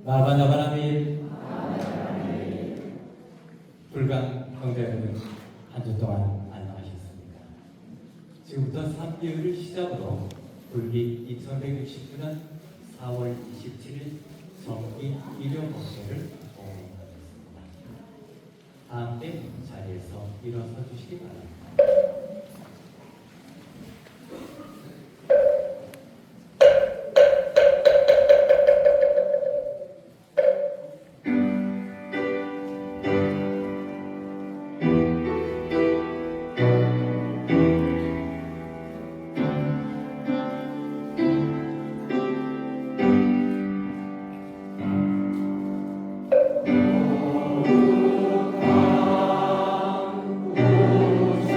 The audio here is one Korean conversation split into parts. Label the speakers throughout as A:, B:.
A: 마바나바나밀 불강 형제 여러분, 한 주 동안 안녕하셨습니까? 지금부터 3개월을 시작으로 불기 2169년 4월 27일 정기 일요법회를 오픈하겠습니다. 다 함께 자리에서 일어서 주시기 바랍니다.
B: 오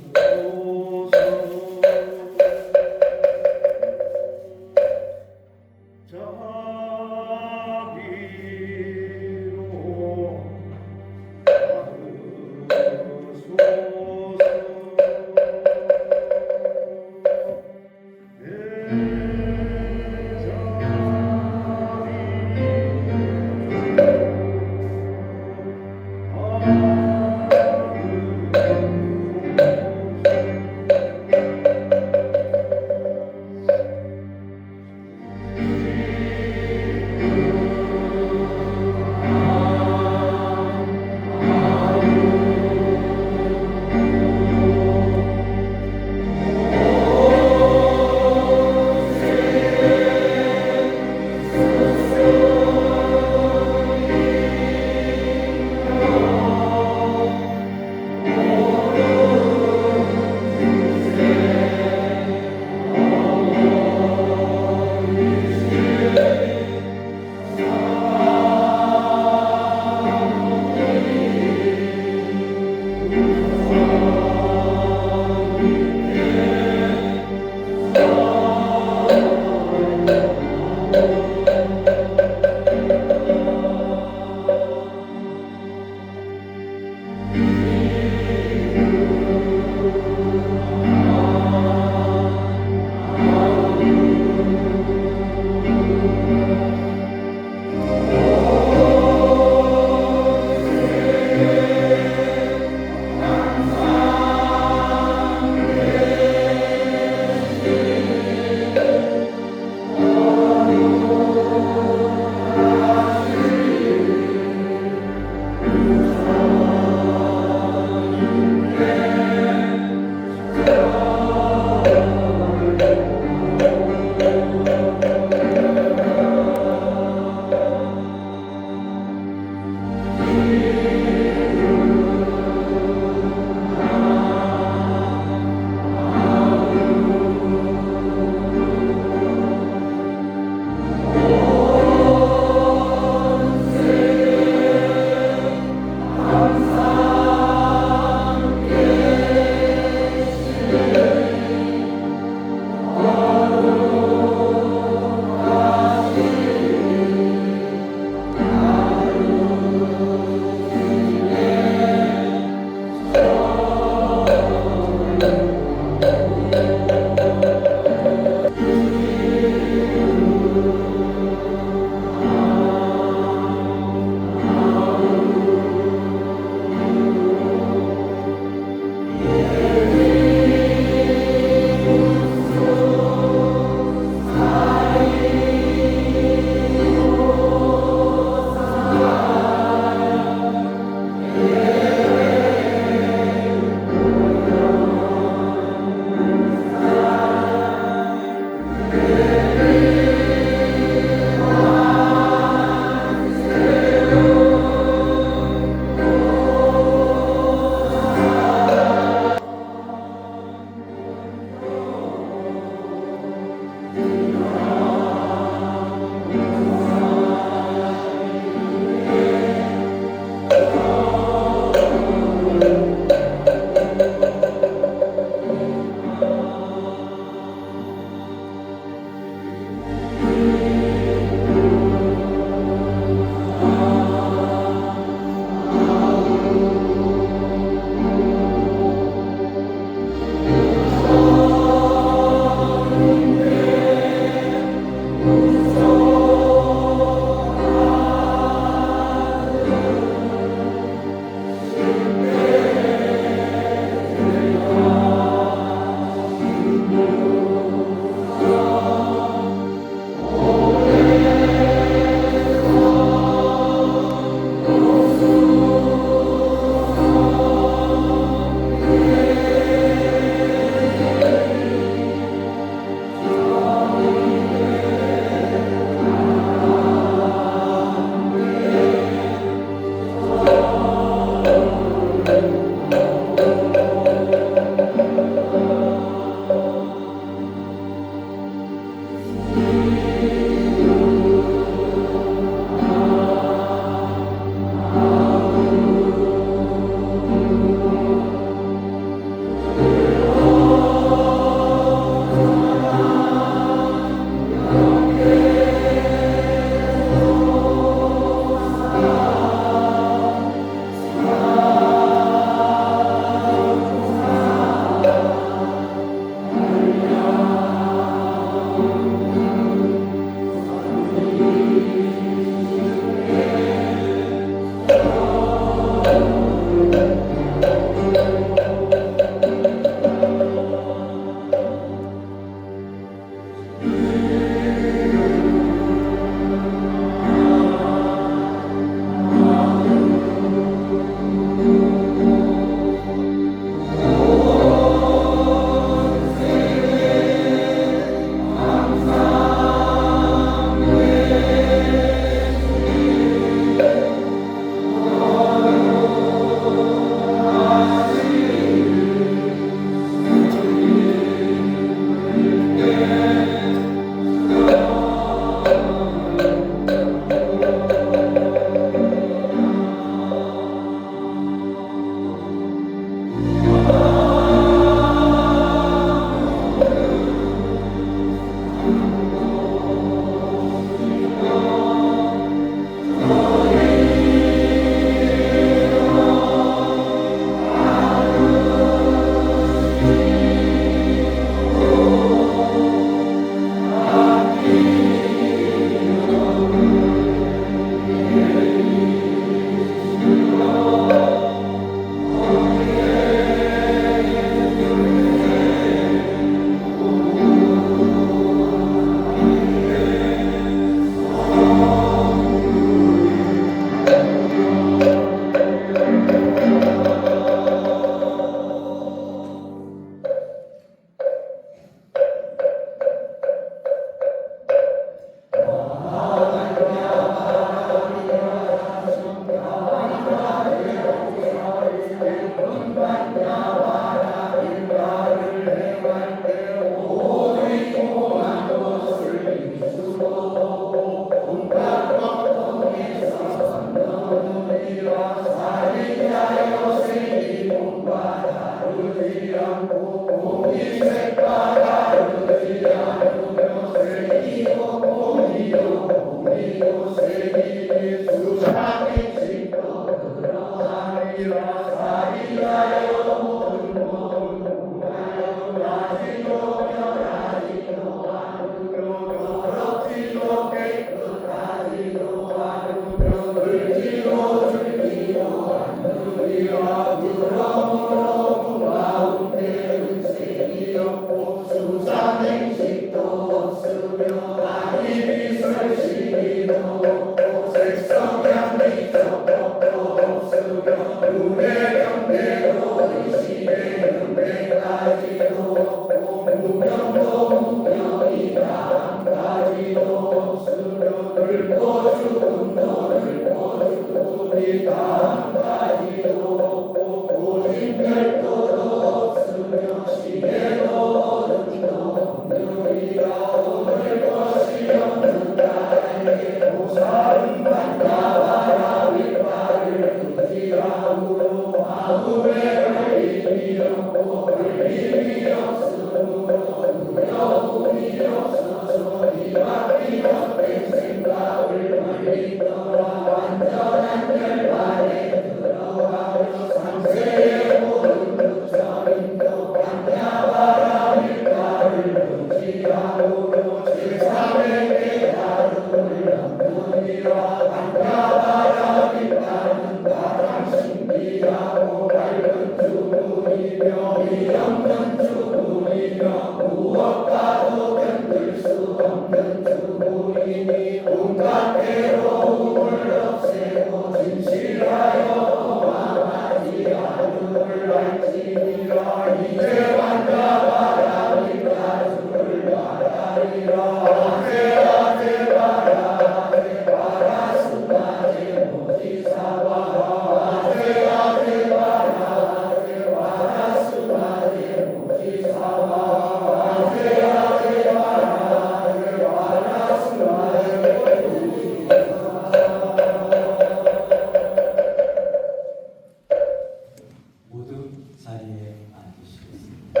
A: 모두 자리에 앉으시겠습니다.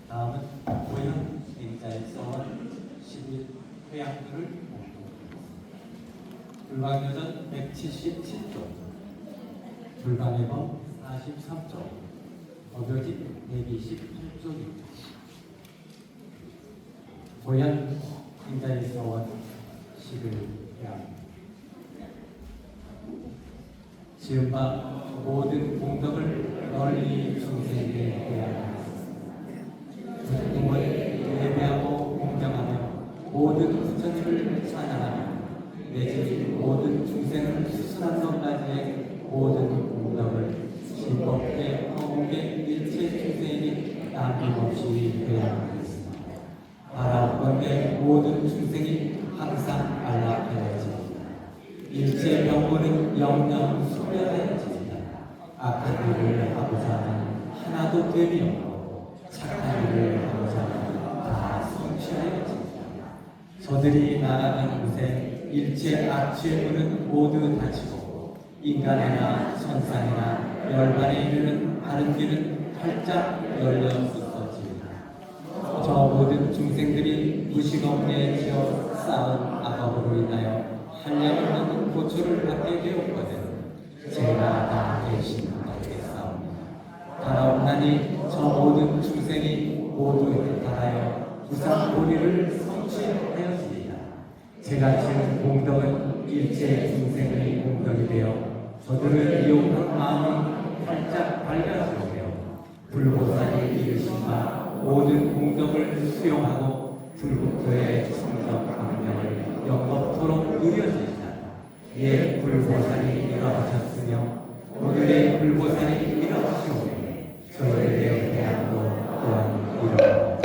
A: 다음은 고향 행자에서 10일 회양들을 공부하겠습니다. 불광여전 177조, 불광해범 43조, 법요집 128조입니다. 고향 행자에서 10일 회양 지은 바 모든 공덕을 널리 중생에게 회양하였습니다. 국공을 예배하고 공경하며 모든 부처님을 찬양하며 내지 모든 중생을 수순한 것까지의 모든 공덕을 신법계 허공의 일체 중생에게 남김없이 회양하였습니다. 바라건대 모든 중생이 항상 안락하여지고 일체 병고는 영영 소멸하여집니다. 악한 일을 하고자 하는 하나도 됨이 없고 착한 일을 하고자 하는 다 성취하여집니다. 저들이 나아가는 곳에 일체 악취의 문은 모두 닫히고 인간이나 천상이나 열반에 이르는 바른 길은 활짝 열려 있었습니다. 저 모든 중생들이 무식업에 지어 쌓은 악업으로 인하여 한량없는 고초를 받게 되었거든 제가 다 대신 받겠사옵니다. 달아옵나니 저 모든 중생이 모두 해탈하여 부상 도리를 성취하였습니다. 제가 지은 공덕은 일체 중생의 공덕이 되어 저들을 이용한 마음이 활짝 밝아지며 불보살이 이르신 바 모든 공덕을 수용하고 불국토의 성적 강령을 영겁토록 누려지시다. 예 불보살이 일어나셨으며 오늘의 불보살이 일어나시오니 저희들의 대학도 또한 일어나다.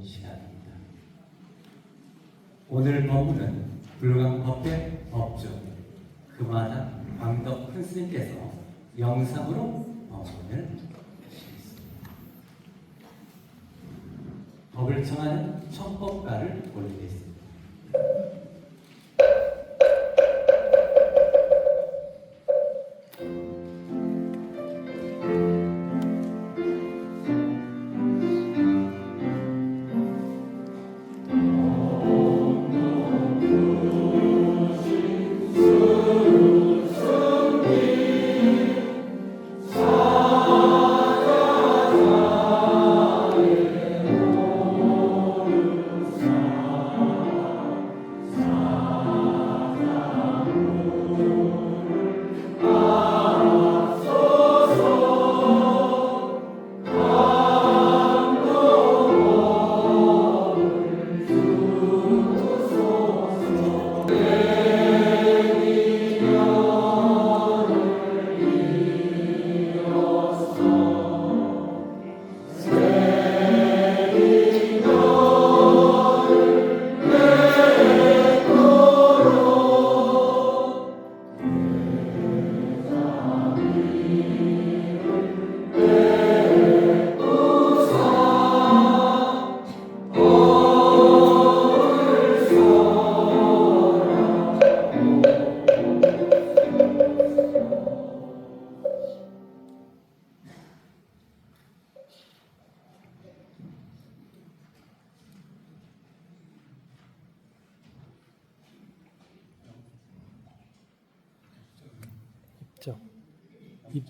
A: 시간입니다. 오늘 법문은 불광법회 법주 금화당 광덕 큰 스님께서 영상으로 법문을 법을 청하는 청법가를 올리겠습니다.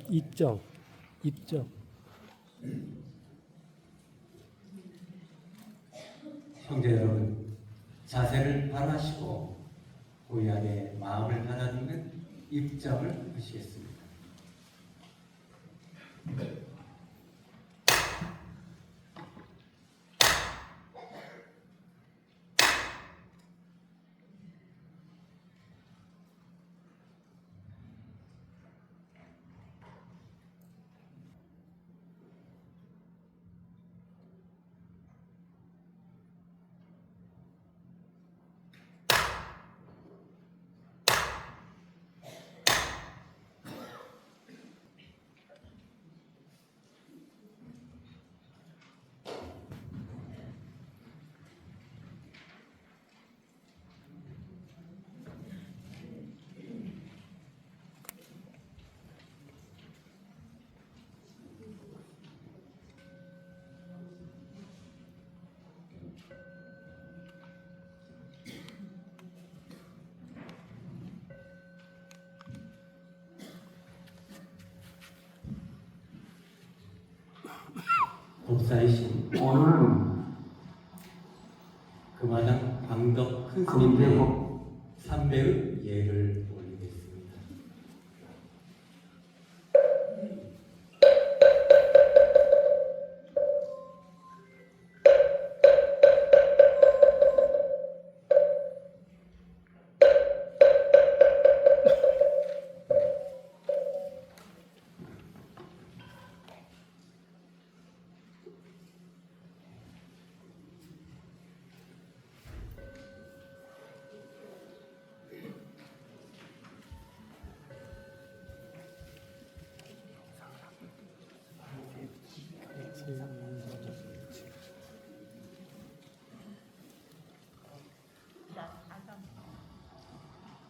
B: 입적.
A: 형제 여러분, 자세를 바로 하시고 고향의 마음을 가다듬는 입장을 하시겠습니다. 법사이신
C: 오늘은
A: 금화당 광덕 큰 스님의 삼배의 예를 올리겠습니다.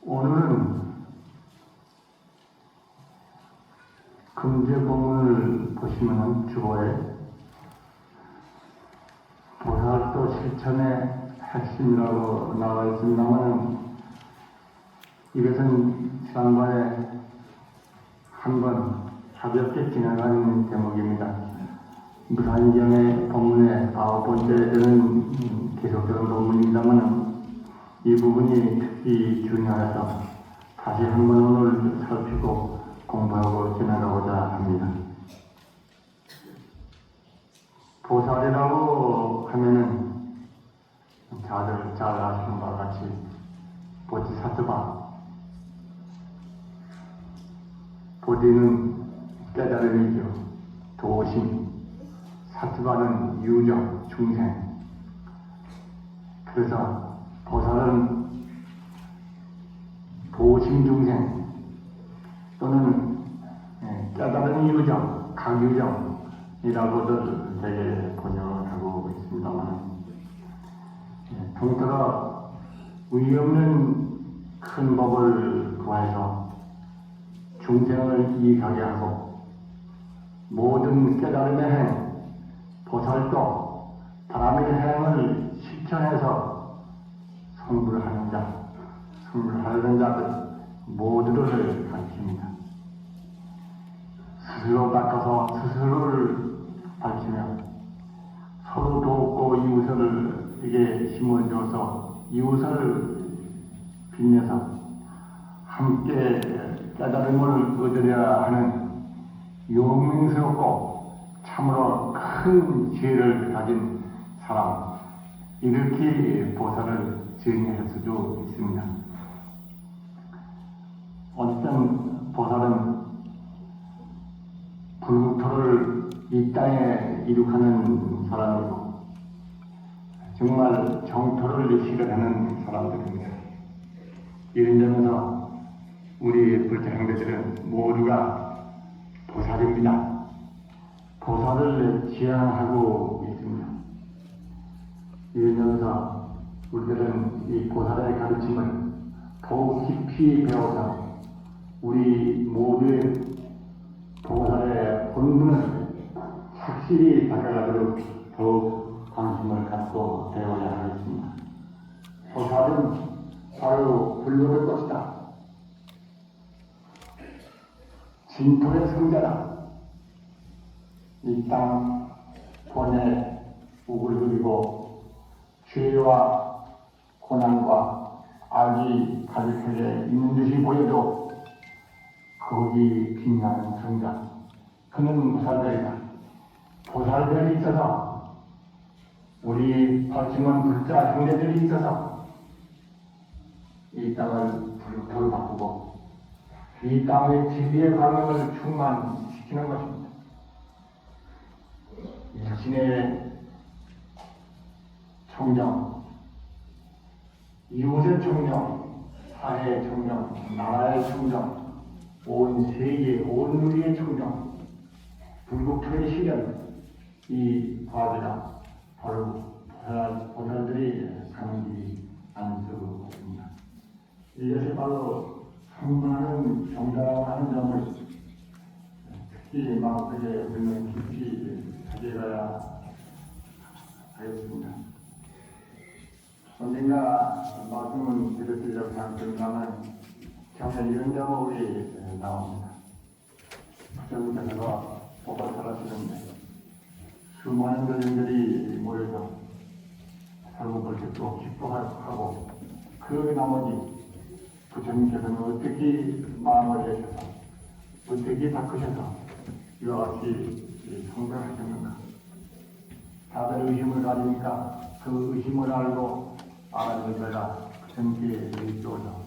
C: 오늘은 금제봉을 보시면 주어에 보살도 실천의 핵심이라고 나와 있습니다만 이것은 지난번에 한번 가볍게 지나간 대목입니다. 무산경의 본문의 9번째는 계속되는 본문입니다만 이 부분이 특히 중요해서 다시 한번 오늘 살피고 공부하고 지나가고자 합니다. 보살이라고 하면은 다들 잘 아시는 바와 같이 보디사트바, 보디는 깨달음이죠. 도심, 사트바는 유정, 중생. 그래서 보살은 도심중생 또는 깨달은 유정, 각유정이라고들 되게 번역을 하고 있습니다만 통틀어 의의 없는 큰 법을 구해서 중생을 이익하게 하고 모든 깨달음의 행, 보살도 바람의 행을 실천해서 성불하는 자, 성불하려는 자들 모두를 가르칩니다. 스스로 닦아서 스스로를 밝히며 서로 돕고 이웃을 이게 힘을 줘서 이웃을 빛내서 함께 깨달음을 얻으려 하는 용맹스럽고 참으로 큰 지혜를 가진 사람, 이렇게 보살을 정의할 수도 있습니다. 어떤 보살은 불국토를 이 땅에 이룩하는 사람이고 정말 정토를 실현하는 사람들입니다. 이런 점에서 우리 불자 형제들은 모두가 보살입니다. 보살을 지향하고 있습니다. 이런 점에서 우리들은 이 보살의 가르침을 더욱 깊이 배워서 우리 모두의 보살의 본문을 확실히 다가가도록 더욱 관심을 갖고 배워야 하겠습니다. 보살은 바로 불교의 것이다. 진토의 성자다. 이 땅 본에 묵을 그리고 죄와 고난과 악이 가득하게 있는 듯이 보여도 거기 빛나는 성자. 그는 보살별이다. 보살별이 있어서 우리 거침은 불자 형제들이 있어서 이 땅을 불을 바꾸고 이 땅의 진리의 광명을 충만시키는 것입니다. 일신의 청정, 이웃의 청정, 사회의 청정, 나라의 청정, 온 세계, 온 누리의 청정, 불국토의 실현, 이 과제가 바로 보살들이 가는 길이 아니었습니다. 이것이 바로 수많은 정당을 하는 점을 특히 마음속에 우리는 깊이 가져가야 하겠습니다. 언젠가 말씀은 드렸으려고 생각합니다만 정말 이런 제목이 나옵니다. 부처님께서 보살하시는데 수많은 교인들이 모여서 설국을 듣고 기뻐하고 그 나머지 부처님께서는 어떻게 마음을 내셔서 어떻게 바꾸셔서 이와 같이 성장하셨는가. 다들 의심을 가지니까 그 의심을 알고 알아들 때가 부처님께 일조죠.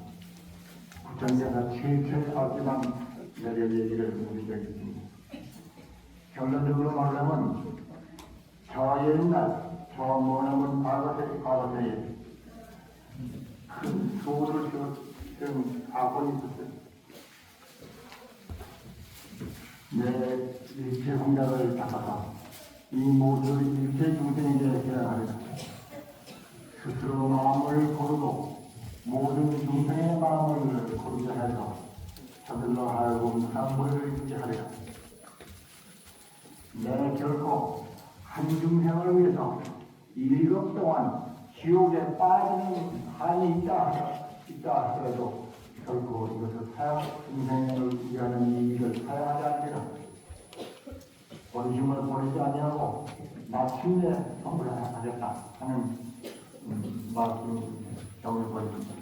C: 부처님께서 칠칠하지만 내게 얘기를 드린 적이 있습니다. 결론적으로 말하면 저 옛날 저 머나먼 과거에 큰 소를 지은 사건이 있었어요. 내 일체 공작을 닦아서 이 모든 일체 중생에게 대하리라. 스스로 마음을 고르고 모든 중생의 마음을 고르게 해서 저들로 하여금 상물을 주게 하리라. 내 결코 한 중생을 위해서 1급 동안 지옥에 빠지는 한이 있다 하더라도 결코 이것을 중생을 위하는 이익을 사용하지 않으리라. 본심을 버리지 아니하고 마침내 성불을 하겠다 하는 말씀 정을 보입니다.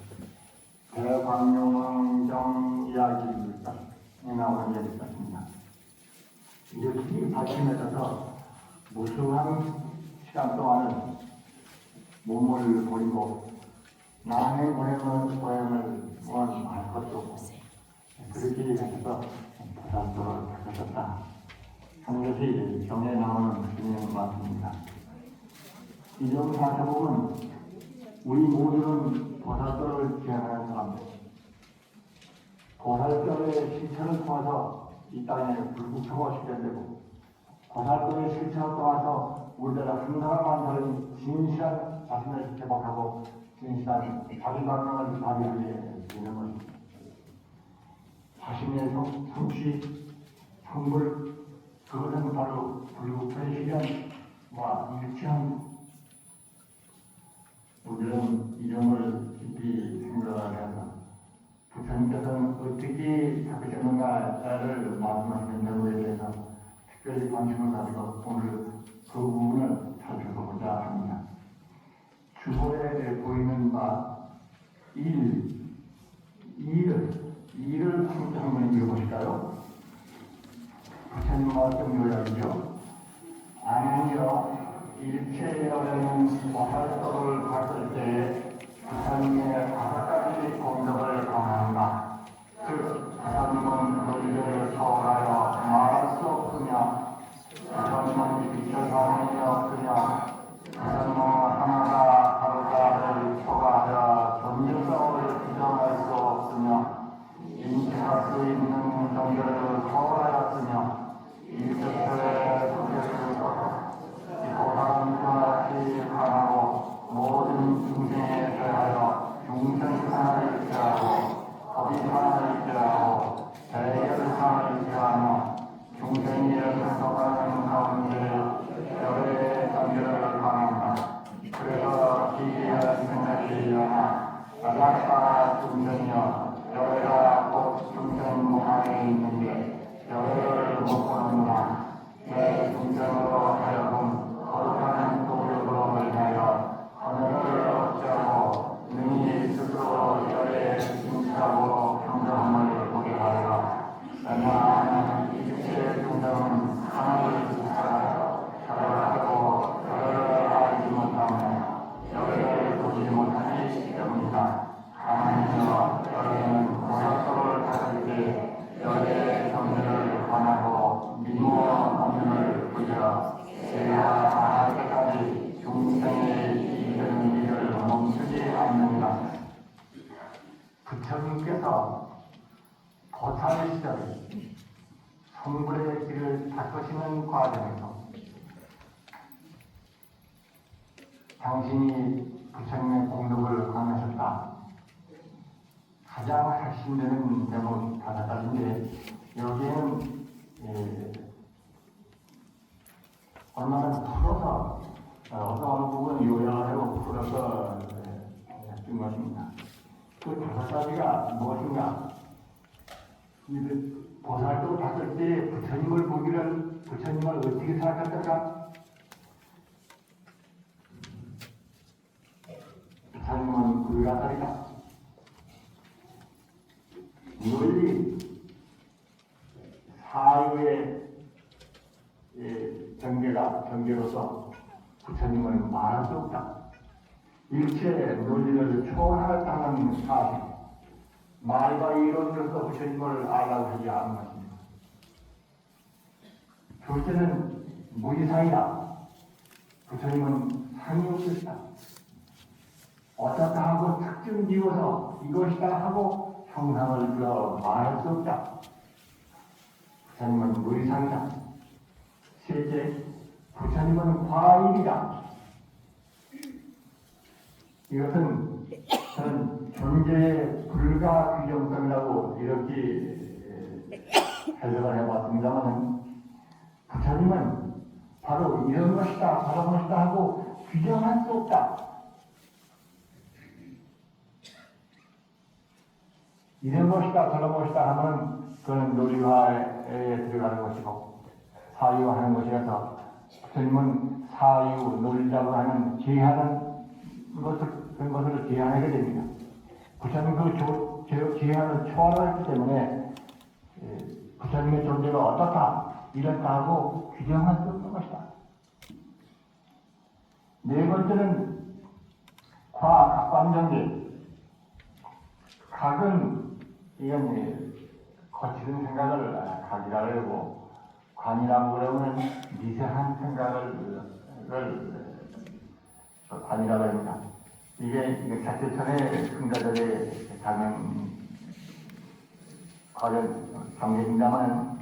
C: 대광명왕정 이야기입니다. 나오는 얘기 같습니다. 이것이 발전해서 무수한 시간 동안은 몸을 버리고 남의 보행을 할 것도 없고 그렇게 해서 보살도를 닦으셨다 하는 것이 경에 나오는 중요한 말씀입니다. 이점 살펴보면 우리 모두는 보살도를 지향하는 사람들, 보살도의 실천을 통해서 이 땅에 불국토가 실현되고 보살도의 실천을 통해서 우리가 항상만 다른 진실한 자신을 회복하고 진실한 자기방명을 발휘하게 되는 것입니다. 자신의 성취, 성불, 그것은 바로 불국토의 실현과 일치한 우리는 이름을 깊이 생각해서 부처님께서는 어떻게 바꾸셨는가를 말씀하시는 내용에 대해서 특별히 관심을 가지고 오늘 그 부분을 살펴보고자 합니다. 주보에 보이는 바 일을 한번 읽어보실까요? 부처님 말씀 요약이죠. 아니요, 일체여는 보살도를 닦을 때 부처님의 5가지 공덕을 강화한다. 즉, 부처님은 너희를 초월하여 말할 수 없으며 부처님은 비춰서는 없으며 부처님은 하나가 다르다를 초과하여 전유성을 규정할 수 없으며 인식할 수 있는 정도를 초월하였으며 일체의 소개를 보살은 그같이 강하고 모든 중생에 대하여 부처님께서 보살 시절에 성불의 길을 닦으시는 과정에서 당신이 부처님의 공덕을 강하셨다. 가장 핵심되는 대목이 5가지인데 여기에는 얼마나 풀어서 어느 부분 요약하고 풀어서 쓴 것입니다. 그 5가지가 무엇인가? 보살도 봤을 때 부처님을 보기를 부처님을 어떻게 생각했던가? 부처님은 불가사리다. 널리 사유의 경계로서 부처님은 말할 수 없다. 일체의 논리를 초월하였다는 사실, 말과 이론으로서 부처님을 알라고 하지 않은 것입니다. 둘째는 무이상이다. 부처님은 상이 없으시다. 어떻다 하고 특징 지어서 이것이다 하고 형상을 들어 말할 수 없다. 부처님은 무이상이다. 셋째, 부처님은 과일이다. 이것은 저는 존재의 불가 규정성이라고 이렇게 해석을 해봤습니다만 부처님은 바로 이런 것이다, 저런 것이다 하고 규정할 수 없다. 이런 것이다, 저런 것이다 하면 그건 논리화에 들어가는 것이고 사유하는 것이라서 부처님은 사유, 논리라고 하는 제한은 그런 것을 제한하게 됩니다. 부처님 그 제한을 초월했기 때문에 부처님의 존재가 어떻다, 이렇다 하고 규정할 수 없는 것이다. 네 번째는 과각관정계. 각은 이건 거칠은 생각을 각이라고 그러고 관이라고 그러면 미세한 생각을 관이라고 합니다. 이게 자체천의 승자들의 관계입니다만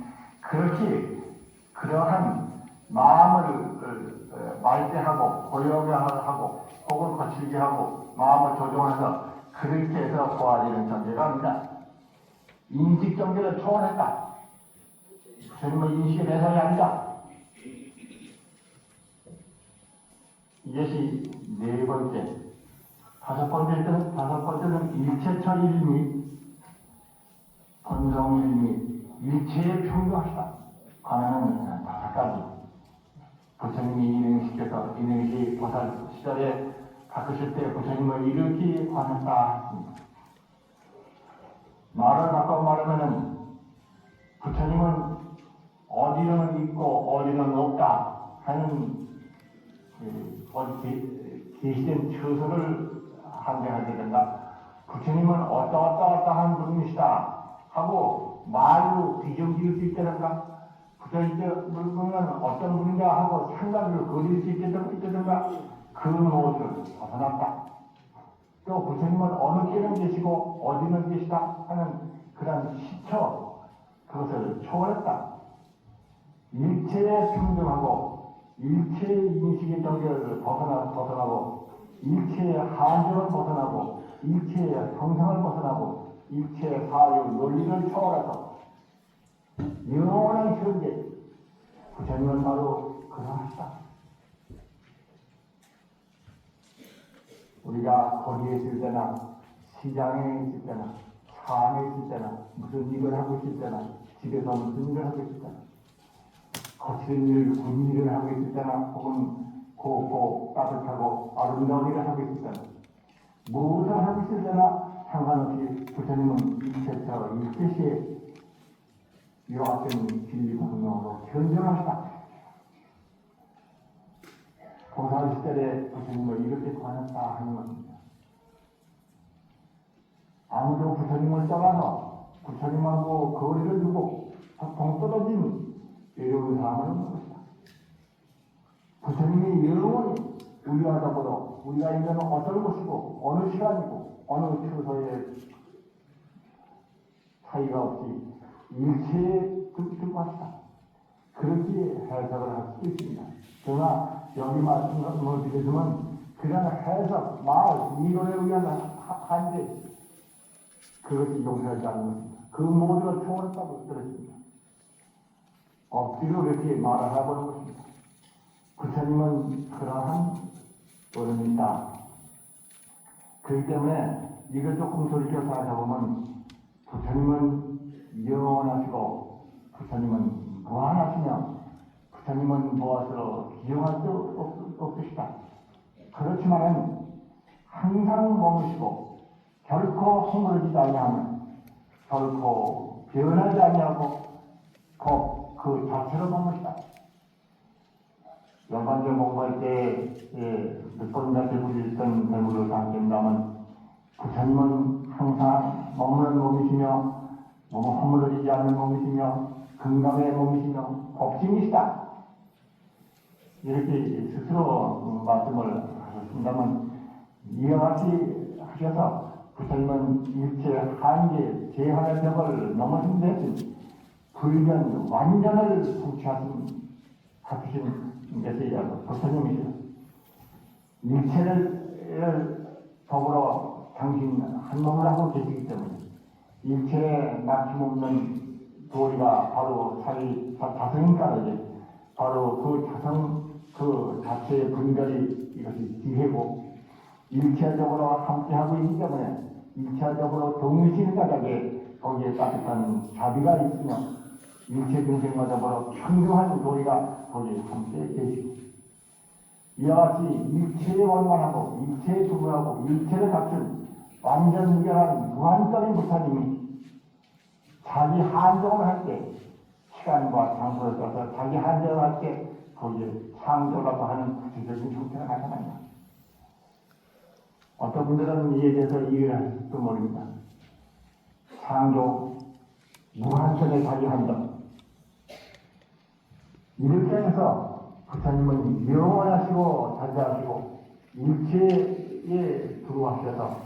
C: 그러한 마음을 맑게 하고 고요하게 하고 혹은 거칠게 하고 마음을 조정해서 그렇게 해서 보아지는 전제가 아니다. 인식 경계를 초월했다. 부처님은 인식의 대상이 아니다. 이것이 네 번째. 다섯 번째는 일체처일미, 본성일미, 일체에 평등하시다. 관하는 5가지. 부처님이 인행시켜서 인행시 보살 시절에 바꾸실 때 부처님을 이렇게 관했다 했습니다. 말을 바꿔 말하면은 부처님은 어디는 있고 어디는 없다 하는 계시된 처소를 한정하게 부처님은 어떠한 분이시다 하고 말로 비정 지을 수 있다든가 부처님은 어떤 분인가 하고 생각을 그릴 수 있다든가 그 모습을 벗어났다. 또 부처님은 어느 때는 계시고 어디는 계시다 하는 그런 시처 그것을 초월했다. 일체에 평등하고 일체의 인식의 경계를 벗어나고 일체의 한정을 벗어나고 일체의 형상을 벗어나고 일체의 사유 논리를 초월해서 영원한 현재 부처님은 바로 그러하시다. 우리가 거리에 있을 때나 시장에 있을 때나 차 안에 있을 때나 무슨 일을 하고 있을 때나 집에서 무슨 일을 하고 있을 때나 거칠은 일, 군 일을 하고 있을 때나 혹은 곱고 따뜻하고 아름다운 일을 하고 있을 때나 무엇을 하고 있을 때나 상관없이 부처님은 일체처 일체시에 이와 같은 진리가 분명으로 현존하시다. 보살 시절에 부처님을 이렇게 관했다 하는 것입니다. 아무도 부처님을 떠나서 부처님하고 거리를 두고 동떨어진 외로운 사람은 없는 것이다. 부처님이 영원히 우리와 더불어 우리가 있는 어떤 곳이고 어느 시간이고 어느 처소에 차이가 없이 일체에 들고 합시다. 그렇게 해석을 할 수 있습니다. 그러나 여기 말씀을 드리지만 그냥 해석, 말, 이론에 의한 한계 그것이 용서하지 않는 것입니다. 그 모두가 초월했다고 들었습니다. 억지로 이렇게 말을 해보는 것입니다. 부처님은 그러한 어른이다. 그렇기 때문에 이걸 조금 돌이켜 생각해보면 부처님은 영원하시고 부처님은 무한하시며 부처님은 무엇으로 기용할 수 없으시다. 그렇지만은 항상 머무시고 결코 허물어지지 아니하며 결코 변하지 아니하고 곧 그 자체로 머무시다. 연관절 공부할 때 몇번이나 대부를 읽던 대부를 당긴다면 부처님은 항상 머무는 몸이시며 허물어지지 않는 몸이시며 건강의 몸이시며 법신이시다. 이렇게 스스로 말씀을 하셨습니다만 이와 같이 하셔서 부처님은 일체 한계 제한의 벽을 넘어진 대신 불변 완전을 성취하신 것이 부처님이시다. 일체를 더불어 당신 한 몸을 하고 계시기 때문에 일체에 막힘없는 도리가 바로 자성인가로지 바로 그 자성 그 자체의 분별이 이것이 지혜고 일체적으로 함께하고 있기 때문에 일체적으로 동시다하게 거기에 따뜻한 자비가 있으며 일체 중생과 더불어 평등한 도리가 거기에 함께 계시고 이와 같이 일체에 원만하고 일체에 두부하고 일체를 갖춘 완전 무결한 무한적인 부처님이 자기 한정을 할 때 시간과 장소를 써서 자기 한정을 할 때 거기에 창조라고 하는 구체적인 형태가 나타납니다. 어떤 분들은 이에 대해서 이해를 할지도 모릅니다. 창조, 무한성의 자기 한정 이렇게 해서 부처님은 영원하시고 자주하시고 일체에 두루하셔서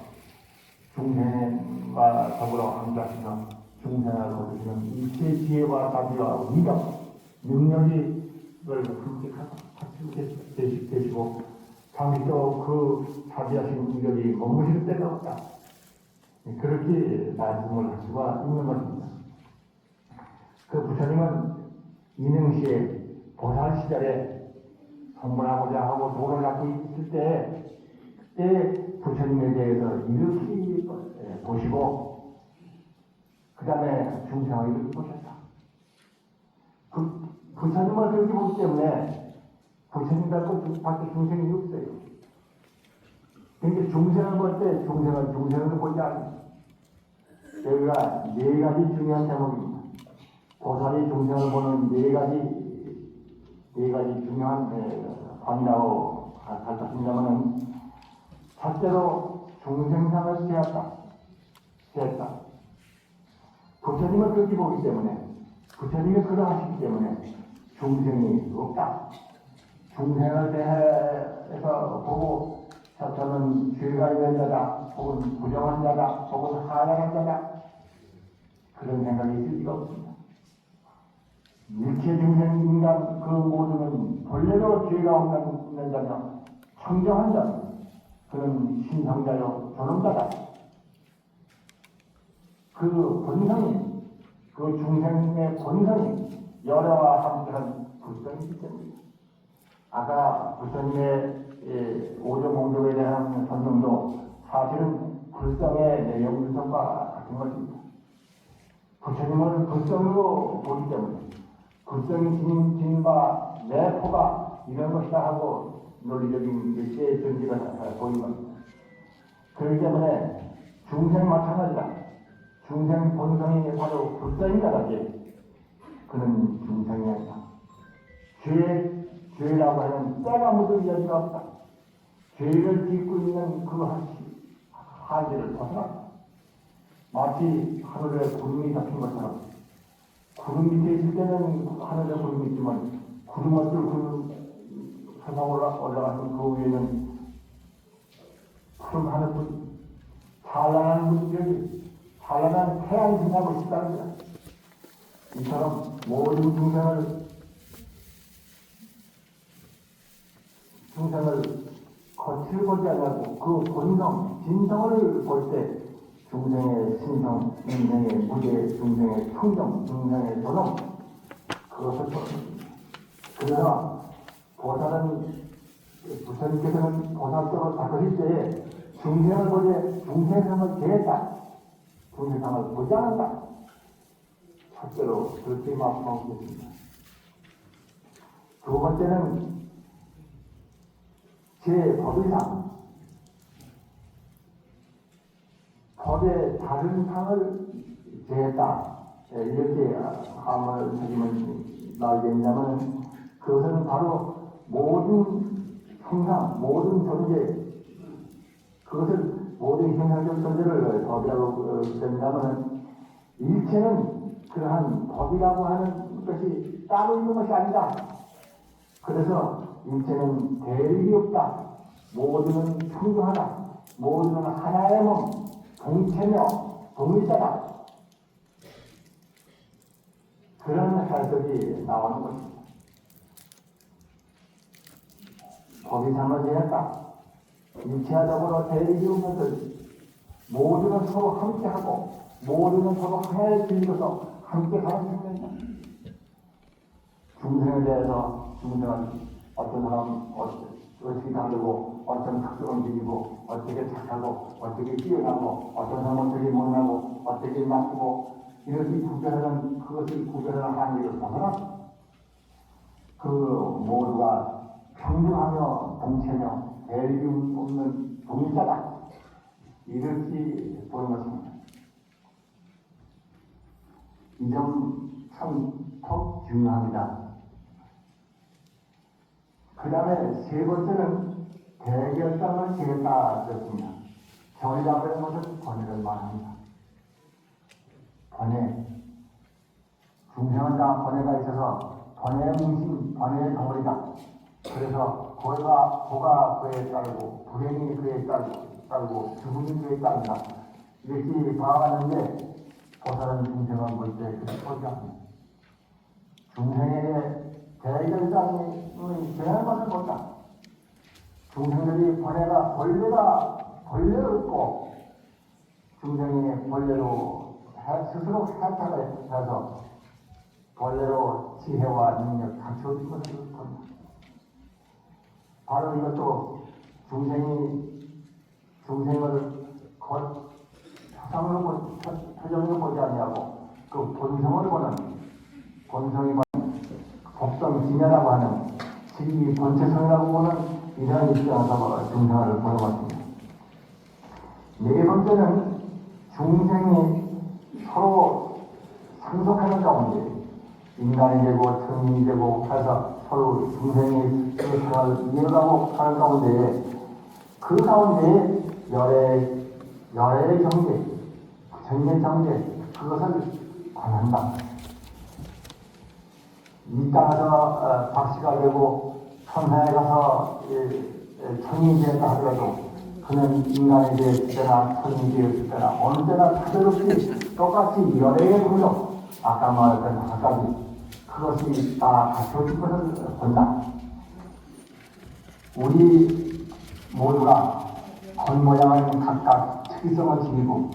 C: 중생과 더불어 함께하셔서 중생을 거두시는 일체 지혜와 자비와 위력, 능력을 함께 갖추고 계시고 당시도 그 자비하신 위력이 머무실 데가 없다. 그렇게 말씀을 할 수가 있는 것입니다. 그 부처님은 이능시에 보살 시절에 성불하고자 하고 도를 닦고 있을 때 그때 부처님에 대해서 이렇게 보시고 그 다음에 중생을 이렇게 보셨다. 부처님을 그렇게 보기 때문에 부처님 밖에 중생이 없어요. 그러니까 중생을 볼 때 중생을 보지 않습니다. 여기가 네 가지 중요한 대목입니다. 보살이 중생을 보는 네 가지 중요한 관이라고 할 것입니다만은 첫째로 중생상을 세웠다. 부처님을 그렇게 보기 때문에 부처님이 그러하시기 때문에 중생이 없다. 중생을 대해서 보고 저는 죄가 있는 자다, 혹은 부정한 자다, 혹은 하나한 자다 그런 생각이 있을 리가 없습니다. 일체 중생 인간 그 모두는 본래로 죄가 없는 자며 청정한 자, 그런 신성자요 존엄자다. 그 본성이, 그 중생의 본성이 열애와 함께한 불성이기 때문입니다. 아까 부처님의 오조공덕에 대한 설명도 사실은 불성의 내용 분석과 같은 것입니다. 부처님을 불성으로 보기 때문에 불성이 지닌 바 내포가 이런 것이다 하고 논리적인 일체의 전제가 보인 겁니다. 그렇기 때문에 중생 마찬가지다. 중생 본성이 바로 불성이다 같이 그는 중생이 아니다. 죄라고 하는 때가 묻을 여지가 없다. 죄를 짓고 있는 그 한계를 벗어났다. 마치 하늘에 구름이 잡힌 것처럼 구름 밑에 있을 때는 하늘에 구름이 있지만 구름을 뚫고 서서 올라가는 그 위에는 푸른 하늘뿐 찬란한 물결이 찬란한 태양이 빛나고 싶다는 거야. 이처럼 모든 중생을 거칠고지 않고 그 본성, 진성을 볼 때 중생의 신성, 중생의 무게, 중생의 충정, 중생의 도덕 그것을 보십니다. 그래서 보살은 부처님께서는 보살적으로 다루실 때에 중생을 보되 중생성을 제했다. 중생성을 보지 않는다. 첫째로 그렇게 말씀하고 있습니다. 두 번째는 제 법의상 법의 다른 상을 제했다. 이렇게 함을 드리면 나오겠냐면 그것은 바로 모든 형상, 모든 존재 그것을 모든 형상적 존재를 법이라고 된다면 일체는 그러한 법이라고 하는 것이 따로 있는 것이 아니다. 그래서 일체는 대립이 없다. 모두는 충분하다. 모두는 하나의 몸, 동체며 동일자다. 그런 해석이 나오는 것입니다. 법이 잘못되었다. 일체적으로 대립이 없는 것 모두는 서로 함께하고 모두는 서로 하나의 진리로서 함께 가는 측면이다. 중생에 대해서 중생은 어떤 사람은 어떻게 다르고 어떤 특성을 지니고 어떻게 착하고 어떻게 뛰어나고 어떤 사람은 어떻게 못나고 어떻게 나쁘고 이렇게 구별하는 그것을 구별하는 한계를 벗어나 그 모두가 평등하며 동체며 대립이 없는 동일자다. 이렇게 보는 것입니다. 이 점 참 더 중요합니다. 그 다음에 세 번째는 대결성을 제했다 그랬습니다. 결이라고 하는 것은 번뇌를 말합니다. 번뇌. 중생은 다 번뇌가 있어서 번뇌의 뭉심, 번뇌의 덩어리다. 그래서 고가 그에 따르고 불행이 그에 따르고 죽음이 그에 따른다. 이렇게 봐왔는데 보살은 중생을 볼 때 그렇게 보지 않습니다. 중생에게 대결상이 대한 것을 본다. 중생들이 벌레를 얻고 중생이 벌레로 스스로 해탈을 해서 벌레로 지혜와 능력 갖춰진 것을 본다. 바로 이것도 중생을 표정으로 보지 아니하고 그 본성을 보는 본성이 보는 법성진여라고 하는 진리 본체성이라고 보는 이런 입장에서 중생을 보는 것입니다. 네 번째는 중생이 서로 상속하는 가운데 인간이 되고 천인이 되고 해서 서로 중생이 그 생활을 이어가고 하는 가운데 그 가운데 열애의 경계, 정의 경계 그것을 관한다. 이 땅에서 박씨가 되고 천상에 가서 천인이 되었다 하더라도 그는 인간이 되었을 때나 천인이 되었을 때나 어느 때나 다름없이 똑같이 열애의 근로 아까 말했던 한가지 그것이 다 갖춰진 것을 본다. 우리 모두가 겉모양은 각각 특이성을 지니고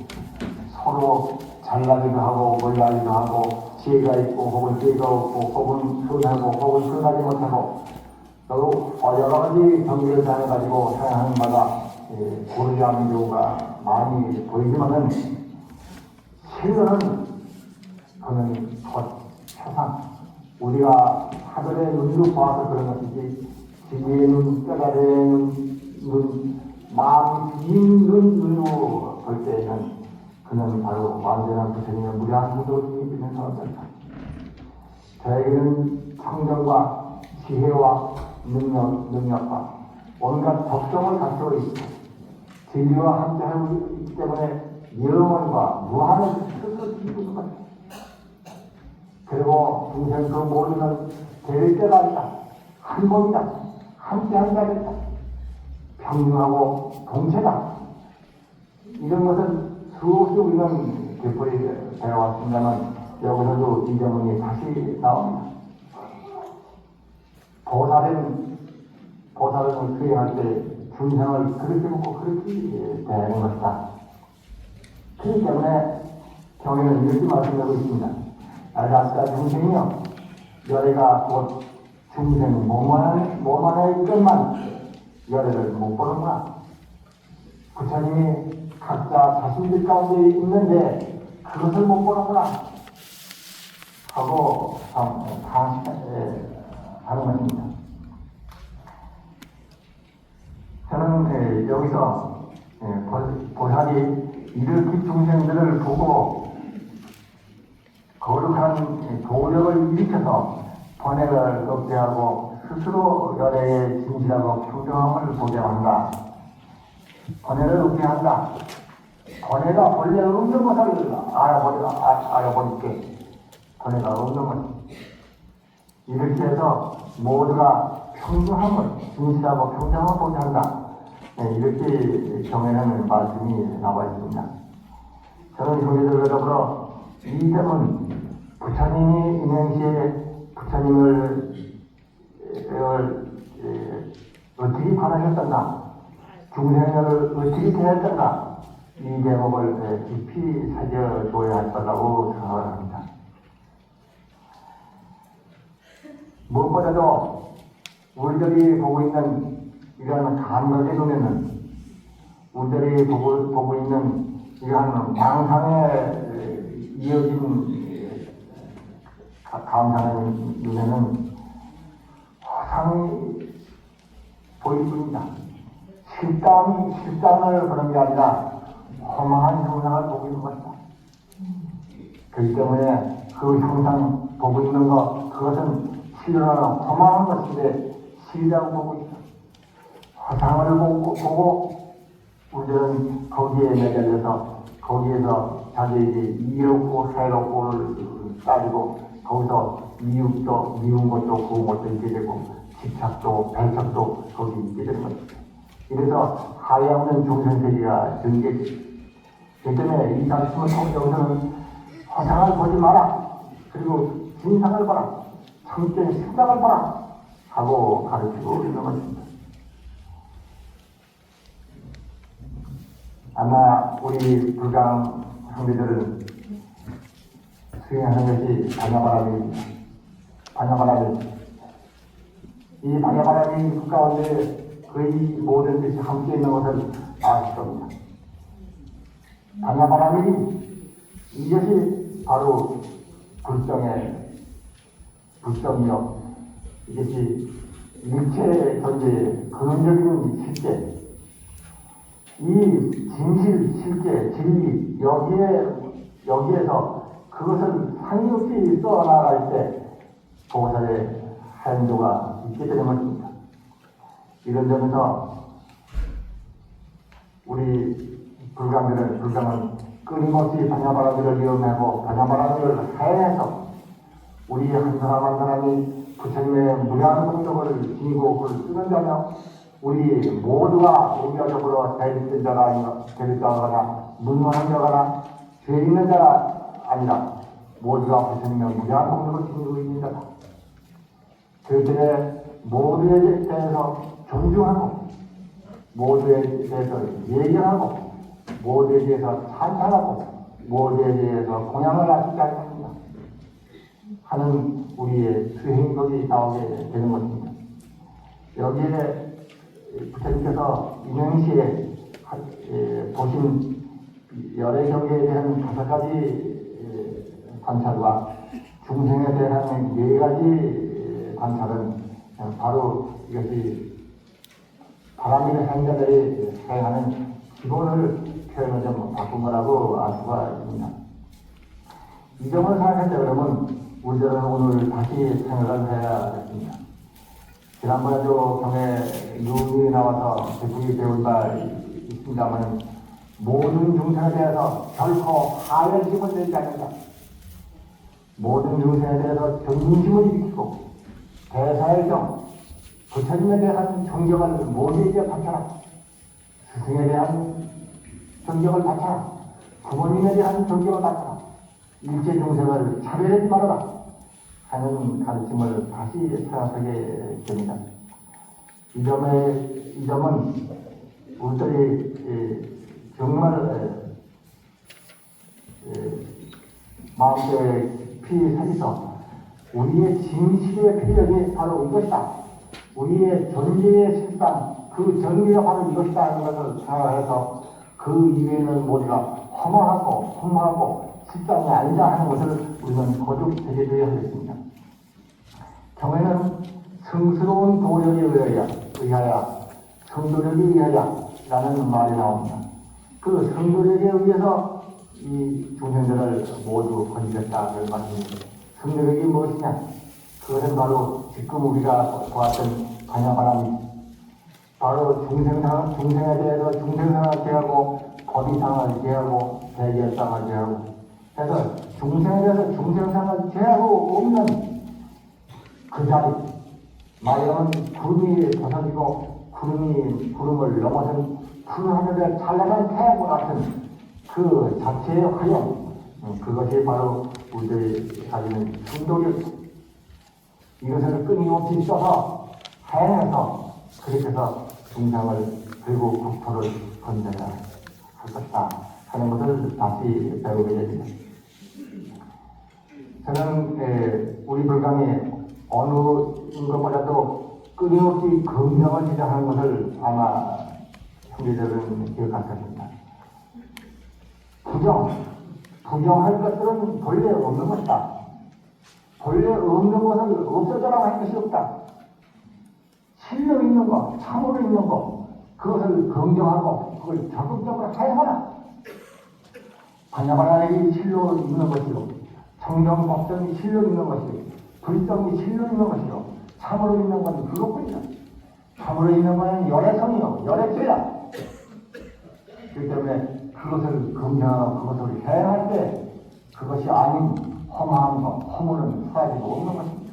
C: 서로 잘나기도 하고 몰라기도 하고 지혜가 있고 혹은 지혜가 없고 혹은 순하고 혹은 순하지 못하고 또 여러 가지 경계를 당해가지고 사용하는 마다 고리하는 경우가 많이 보이지만은 실로는 그는 세상 우리가 하늘의 눈으로 봐서 그런 것이지 지혜의 눈, 깨달의 눈, 마음 긴 눈으로 볼 때에는 그는 바로 완전한 부처님의 무량한 무도를 입는 사람이다. 대개는 청정과 지혜와 능력과 온갖 법성을 갖추고 있고 진리와 함께하고 있기 때문에 영원과 무한을 스스로 지키는 것. 그리고 중생 그 모두는 될 때가 있다. 한 몸이다. 함께한다 했다. 평등하고 동체다. 이런 것은 수없이 우리는 깊이 배워왔습니다만 여기서도 이 점이 다시 나옵니다. 보살은 수행할 때 중생을 그렇게 먹고 그렇게 대하는 것이다. 그렇기 때문에 경에는 이렇게 말씀하고 있습니다. 아까 중생이요, 열애가 곧 중생 몸만의 것만 열애를 못 보는구나. 부처님이 각자 자신들 가운데 있는데 그것을 못 보는구나 하고 하는 것입니다. 저는 여기서 보살이 이렇게 중생들을 보고 거룩한 도력을 일으켜서 번뇌를 억제하고 스스로 열애의 진실하고 평정함을 보게 한다. 번뇌를 억제한다. 번뇌가 본래 없는 것을 알아보니까 번뇌가 없는 것. 이렇게 해서 모두가 평등함을, 진실하고 평등함을 보게 한다. 이렇게 경에는 말씀이 나와 있습니다. 저는 교회들 여러분으로 이 점은 부처님이 인행시에 부처님을 어떻게 관하셨던가, 중생을 어떻게 대했던가, 이 대목을 깊이 살펴줘야 할 거라고 생각을 합니다. 무엇보다도 우리들이 보고 있는 이러한 감각에 보면은 우리들이 보고 있는 이러한 망상에 이어진 감상의 눈에는 허상이 보일 뿐이다. 실상을 보는 게 아니라 허망한 형상을 보고 있는 것이다. 그렇기 때문에 그 형상 보고 있는 것, 그것은 실현하는 허망한 것인데 실이라고 보고 있다. 허상을 보고 우리는 거기에 매달려서 거기에서 자기에게 이롭고 해롭고를 따지고 거기서 이웃도 미운 것도 고운 것도 있게 되고 집착도 배척도 거기 있게 되는 것입니다. 이래서 하야없는 중생세계가 전개되지. 그 때문에 이 말씀을 통해서는 허상을 보지 마라. 그리고 진상을 봐라. 참된 생각을 봐라. 하고 가르치고 있는 것입니다. 아마 우리 불강 형제들은 수행하는 것이 반야바람입니다. 이 반야바람이 그 가운데 거의 모든 것이 함께 있는 것을 아실 겁니다. 반야바람이 이것이 바로 불정이요. 이것이 일체 존재의 근원적인 실제. 이 진실, 실제, 진리, 여기에서 그것을 상의없이 써나갈 때 보살의 행도가 있게 되는 것입니다. 이런 점에서 우리 불강은 끊임없이 반야바라기를 이용하고 반야바라기를 해내서 우리 한 사람 한 사람이 부처님의 무량한 성격을 지니고 그를 쓰는 자며 우리 모두가 우리가적으로 대립자거나 문문한 자거나 죄 있는 자가 아니라 모두가 부처님의 무량한 성격을 지니고 있는 자다. 그들의 모두에 대해서 존중하고 모두에 대해서 예견하고 모두에 대해서 찬찬하고 모두에 대해서 공양을 하지 않습니다. 하는 우리의 수행법이 나오게 되는 것입니다. 여기에 부처님께서 이명시에 보신 열애 경계에 대한 5가지 관찰과 중생에 대한 4가지 관찰은 바로 이것이 바람이는 행자들이 행하는 기본을 표현을 좀 바꾼 거라고 알 수가 있습니다. 이 점을 생각할 때 그러면 우리들은 오늘 다시 생각을 해야겠습니다. 지난번에도 경에 눈이 나와서 대충이 배운 바 있습니다만 모든 중생에 대해서 결코 하열심을 내지 않는다. 모든 중생에 대해서 존중심을 일으키고 대사의 경, 부처님에 대한 존경을 모두에게 바쳐라. 스승에 대한 존경을 바쳐라. 부모님에 대한 존경을 갖다 일제 중생을 차별하지 말아라 하는 가르침을 다시 생각하게 됩니다. 이 점은 우리들이 정말 마음속에 깊이 새겨서 우리의 진실의 필력이 바로 이것이다. 우리의 존재의 실상, 그 정의가 바로 이것이다 하는 것을 생각해서 그 이외에는 모두가 허무하고 실상이 아니다 하는 것을 우리는 거듭 되새겨야 하겠습니다. 경에는 성스러운 도력에 의하여 성도력에 의하여 라는 말이 나옵니다. 그 성도력에 의해서 이 중생들을 모두 건졌다는 말입니다. 성도력이 무엇이냐? 그것은 바로 지금 우리가 보았던 반야바람이 바로 중생에 대해서 중생상을 대하고 법이상을 대하고 대결상을 대하고 그래서 중생에 대해서 중생상을 대하고 없는 그 자리 말하면 구름이 벗어지고 구름을 넘어선 푸른 하늘의 찬란한 태양과 같은 그 자체의 화영 그것이 바로 우리들이 가지는 충돌이었습니다. 이것을 끊임없이 써서 해내서 그렇게 해서 중상을 그리고 국토를 건져야 할 것이다 하는 것을 다시 배우게 됩니다. 저는 우리 불강이 어느 것보다도 끊임없이 긍정을 시작하는 것을 아마 형제들은 기억할 것입니다. 부정할 것들은 본래 없는 것이다. 본래 없는 것을 없어져라고 할 것이 없다. 실로 있는 것, 참으로 있는 것, 그것을 긍정하고 그걸 적극적으로 사용하라. 반야바라의 실로 있는 것이요, 청정법정이 실로 있는 것이요, 불정이 실로 있는 것이요, 참으로 있는 것은 그것뿐이다. 참으로 있는 것은 열애성이요, 열애죄야. 그렇기 때문에 그것을 긍정하고 그것을 해할 때 그것이 아닌 허무한 것, 허무는 사라지고 없는 것입니다.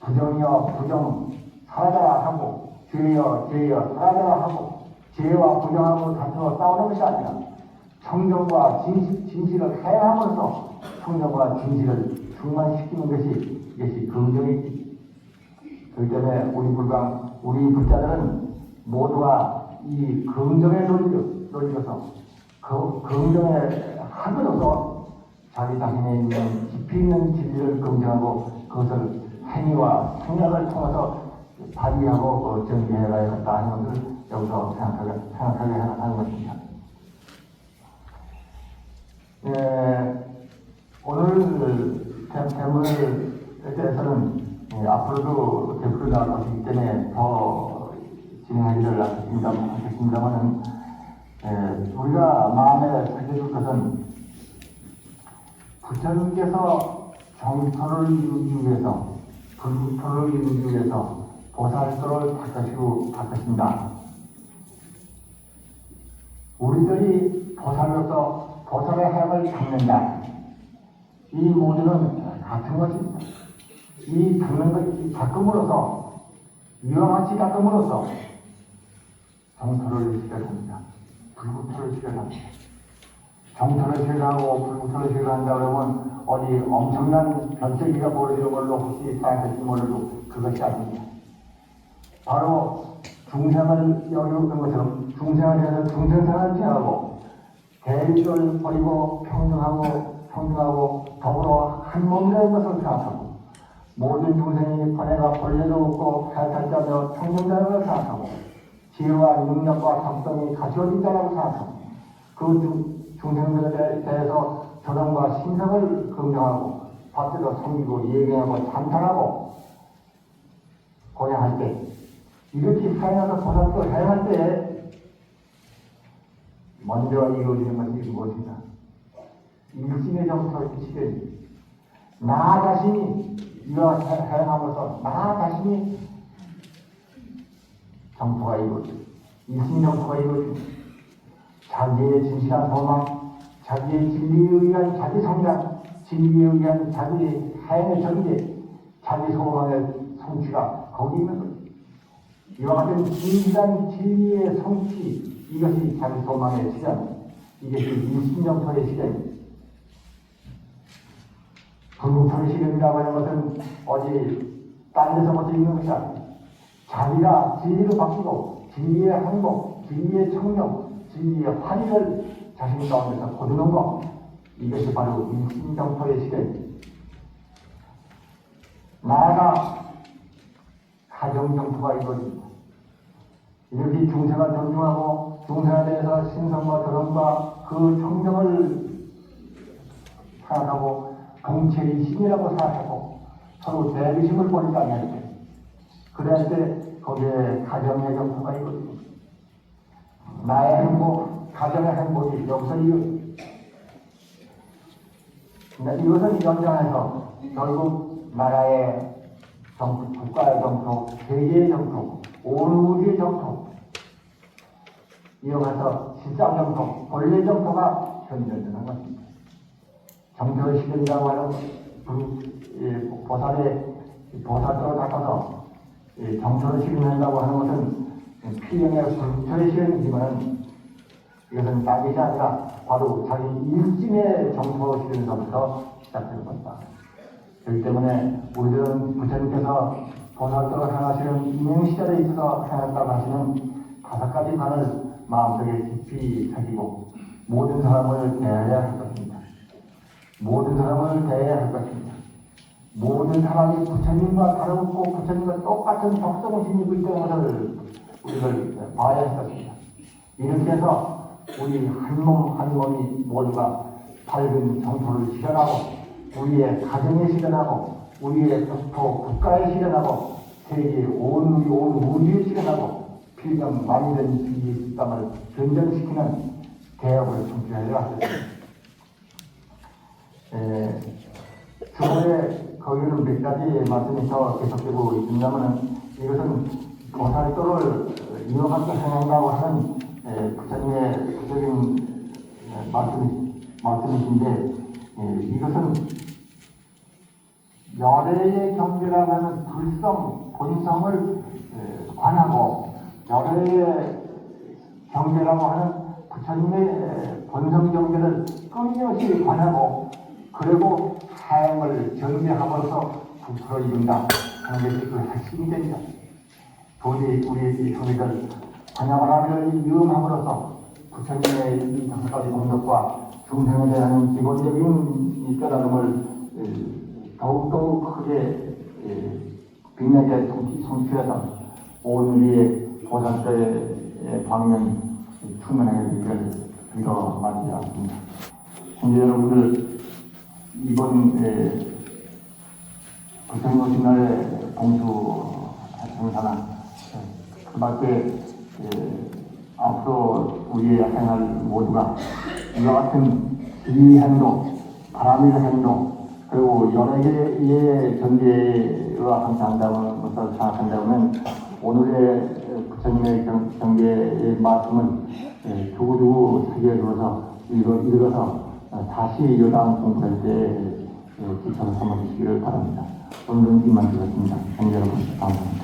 C: 부정이여 부정 사라져라 하고 죄여 사라져라 하고 죄와 부정하고 다투어 싸우는 것이 아니라 청정과 진실을 해함으로써 청정과 진실을 충만시키는 것이 이것이 긍정이지. 그렇기 때문에 우리 불강, 우리 불자들은 모두가 이 긍정의 논리로서 그 긍정의 학으로서 자기 자신에 있는 깊이 있는 진리를 긍정하고 그것을 행위와 생각을 통해서 발휘하고 정리해야겠다 하는 것을 여기서 생각하게 하는 것입니다. 오늘 대문에 대해서는 앞으로도 대표로 나올 것이기 때문에 더 진행하기를 하겠습니다만은 우리가 마음에 새겨줄 것은 부처님께서 정토를 이루기 위해서 불구토를 이루기 위해서 보살도를 닦으신다. 우리들이 보살로서 보살의 행을 닦는다. 이 모두는 같은 것입니다. 이 닦는 것, 닦음으로써 이와 같이 닦음으로써 정토를 시작합니다. 불구토를 시작합니다. 정토를 시작하고 불구토를 시작한다 그러면 어디 엄청난 변태기가 벌어지는 걸로 혹시 생각할지 몰라도 그것이 아닙니다. 바로 중생을 여기는 것처럼 중생을 해서 중생상을 지하고 대립을 버리고 평등하고 더불어 한 몸이라는 것을 생각하고 모든 중생이 번뇌가 본래도 없고 해탈자며 평등자라는 것을 생각하고 지혜와 능력과 감성이 갖춰진다라고 생각하고 그 중생들에 대해서 조정과 신성을 긍정하고 밖에도 섬기고 예경하고 찬탄하고 고향할 때 이렇게 사용해서 보살도 사용할 때 먼저 이루어지는 것이 무엇인가? 일심의 정토를 지키는 나 자신이 이와 사용함으로써 나 자신이 정토가 이루어지고 일심 정토가 이루어지고 자기의 진실한 소망, 자기의 진리에 의한 자기 성장, 진리에 의한 자기 하행의 전개, 자기 소망의 성취가 거기 있는 거예요. 이와 같은 진실한 진리의 성취, 이것이 자기 소망의 실현, 이게 일신정토의 시대입니다. 불국토의 시대이라고 하는 것은 어디 딴 데서부터 있는 것이 아닙니다. 자기가 진리로 바뀌고 진리의 행복, 진리의 청정, 진리의 환희를 자신 가운데서 거두는 것, 이것이 바로 일신정토의 시대입니다. 나아가 가정정토가 이루어집니다. 이렇게 중생을 존중하고 중생에 대해서 신성과 드럼과 그 청정을 생각하고 동체의 신이라고 생각하고 서로 대비심을 보니까 할 그럴 때 거기에 가정의 정토가 이루어집니다. 나의 행복, 가정의 행복이 여기서 이루어집니다. 이것은 연장해서 결국 나라의 정토, 국가의 정토, 세계의 정토, 온 우주의 정토, 이어가서 실상 정토, 본래 정토가 현존되는 것입니다. 정토의 시대라고 하는 보살도를 닦아서 정토를 실현한다고 하는 것은 필연의 불토의 실현이지만 이것은 낙이지 아니라 바로 자기 일진의 정토 실현서부터 시작되는 것이다. 그렇기 때문에 우리들은 부처님께서 보살도를 행하시는 인행시절에 있어서 행한다고 하시는 5가지 관을 마음속에 깊이 새기고 모든 사람을 대해야 할 것입니다. 모든 사람을 대해야 할 것입니다. 모든 사람이 부처님과 다르고 부처님과 똑같은 적성을 지니고 있다는 것을 우리를 봐야 할 것입니다. 이렇게 해서 우리 한 몸 한 몸이 모두가 밝은 정토를 실현하고 우리의 가정에 실현하고 우리의 국토 국가에 실현하고 세계 온 우주에 실현하고 필경 만일은 주의의 식감을 변전시키는 개혁을 성취하려 하셨습니다. 주말에 거기는 몇 가지 말씀이 더 계속되고 있습니다만 이것은 보살도를 이어받고 행한다고 하는 부처님의 구체적인 말씀이신데 이것은 열애의 경계라고 하는 불성, 본성을 관하고 열애의 경계라고 하는 부처님의 본성 경계를 끊임없이 관하고 그리고 사행을 전개함으로써 국토로 이룬다 하는 것이 그 핵심이 됩니다. 도저히 우리의 소리를 관야바라를 이음함으로써 부처님의 이 5가지 공덕과 중생에 대한 기본적인 이 깨달음을 더욱더 크게 빛나게 성취해서 온 우리의 보살도의 방면이 충만하게 빌어 마치겠습니다. 현재 여러분들 이번 부처님 오신 날에 봉수 행사나 그 밖에 앞으로 우리의 생활 모두가 이와 같은 이 행동, 바람의 행동, 그리고 여러 개의 경계와 함께 한다는 것을 생각한다면 오늘의 부처님의 경계의 말씀은 두고두고 새겨들어서 읽어서 다시 여당 공부할 때 기초를 삼아 주시기를 바랍니다. 오늘은 이만 드렸습니다. 시청자 여러분 감사합니다.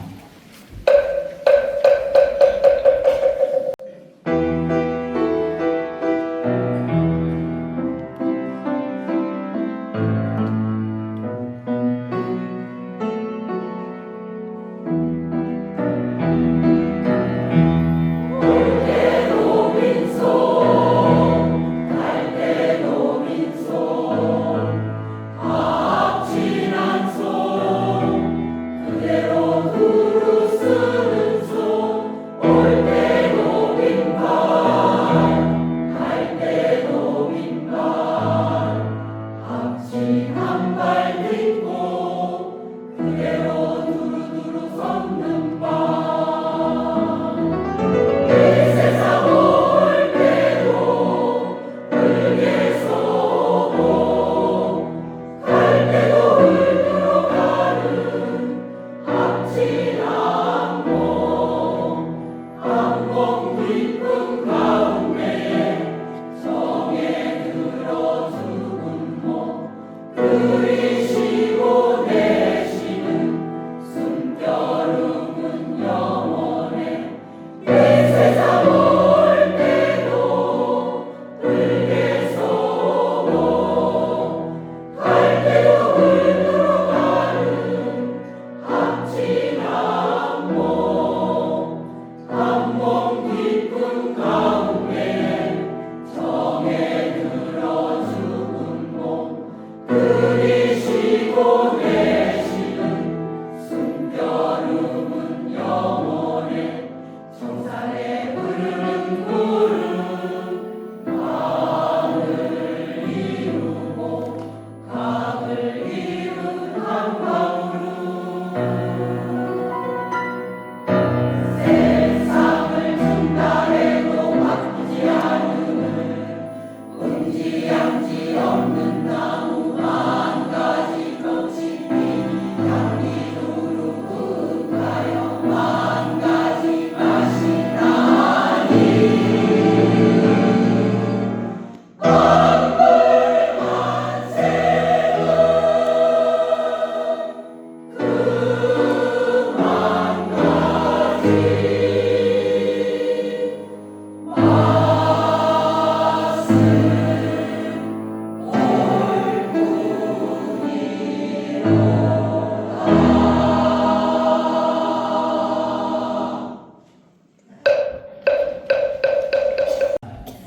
B: 세상 올 때도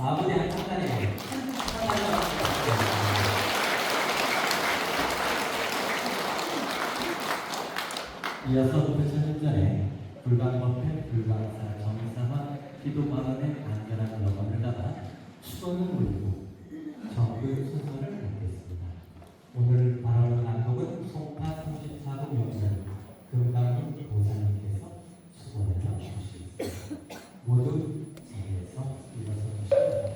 A: 4분의 한 시간에 이어서 부처님 전에 불광법회 불광사 정사와 기도 발언의 간절한 영혼을 담아 추도는 울고 정규 순서를 갖겠습니다. 오늘 발언을 낭독은 송파 34동 영전 금강인 보사님께서 수고를 해주시겠습니다. 모두 자리에서 일어서 주시기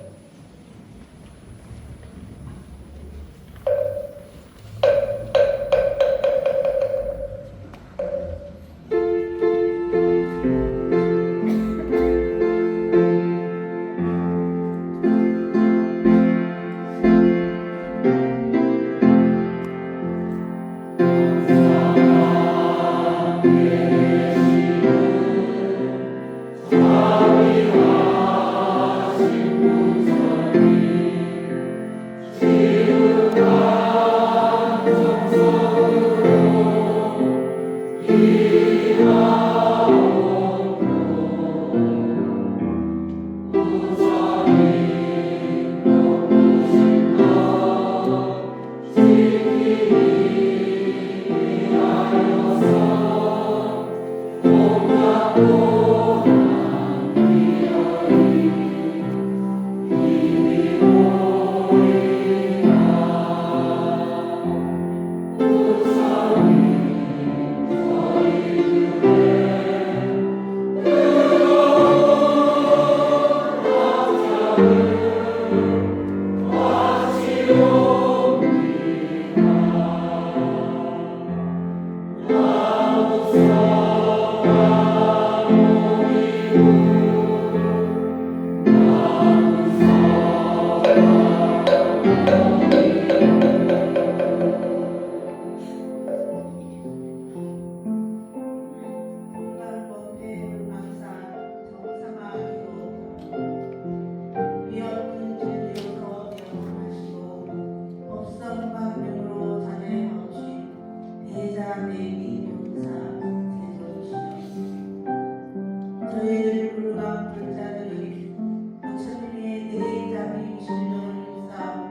B: 저희들 불과 불자들이 부처님의 대자비 신령을 쌓고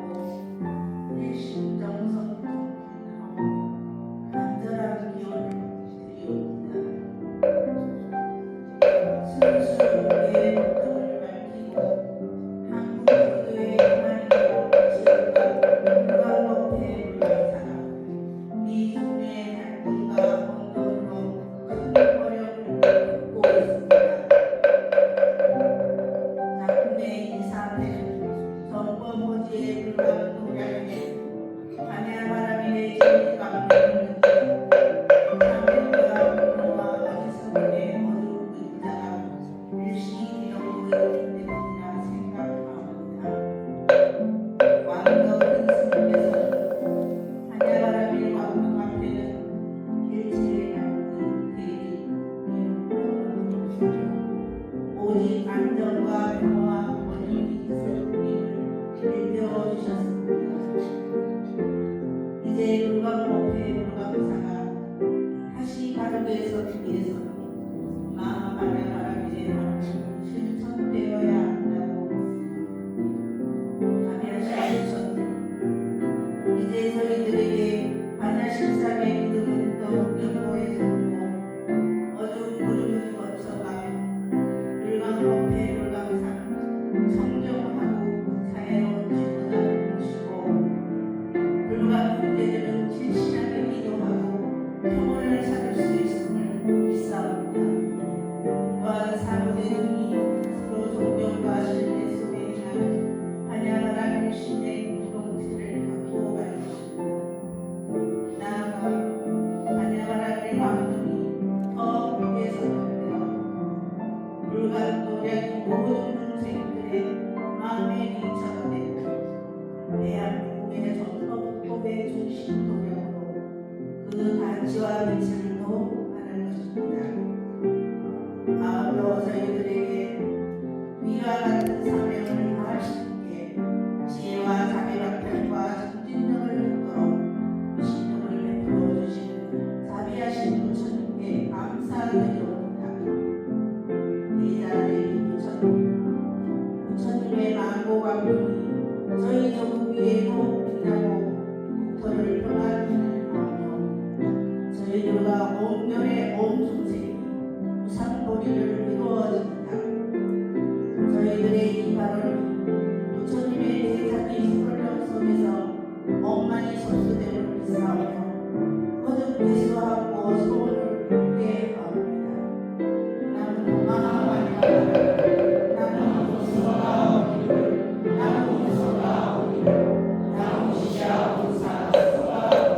B: 일심정성 하고 간절한 기원을 드리옵니다. 순수의 복덕을 밝히고 한국 기도의 하나님을 지금과 불광법회 불광사가 미중의 갈등과 공동으로 큰 어려움을 겪고 있습니다. 작품의 인사는 정권모지의 불광 동양에 한야바람이 내지는 방문을 참회와 분노와 어리석음의 어두운 그림자가 일시히 이루고 있기 때문이라 생각합니다. 왕과 큰 스님께서는 한야바람의 왕국 앞에는 일체의 갈등, 대립, 오직 안정과 평화와 번영이 있을 뿐임을 일깨워 주셨습니다. 이제 불광목회 불광사가 다시 바르게 서기 위해서 마하바냐 바라미의 바람이 실천되어야 한다고 하면서 이제 저희들에게 반야실사 주신 노력으로 그 가치와 빛을 더하는 것입니다. 아울러 저희들에게 위와 같은 사명을 다할 수 있게 지혜와 자비와 정진력을 갖도록 신동을 베풀어 주시는 자비하신 부처님께 감사드리옵니다. 이 자리에 부처님의 만고가 분이 저희 조국 위에 더욱 빛나고 국토를 평안히 하며 저희들과 온전의 온 중생이 무상보리를 이루어집니다. 저희들의 이 발언이 부처님의 대자비 설명 속에서 억만이 접수됨을 믿사오며 거듭 배수하고 소원을 굳게 하옵니다. 나무 마하마니아 나무 소가오니 나무 소가오니 나무 시샤우사 소가오니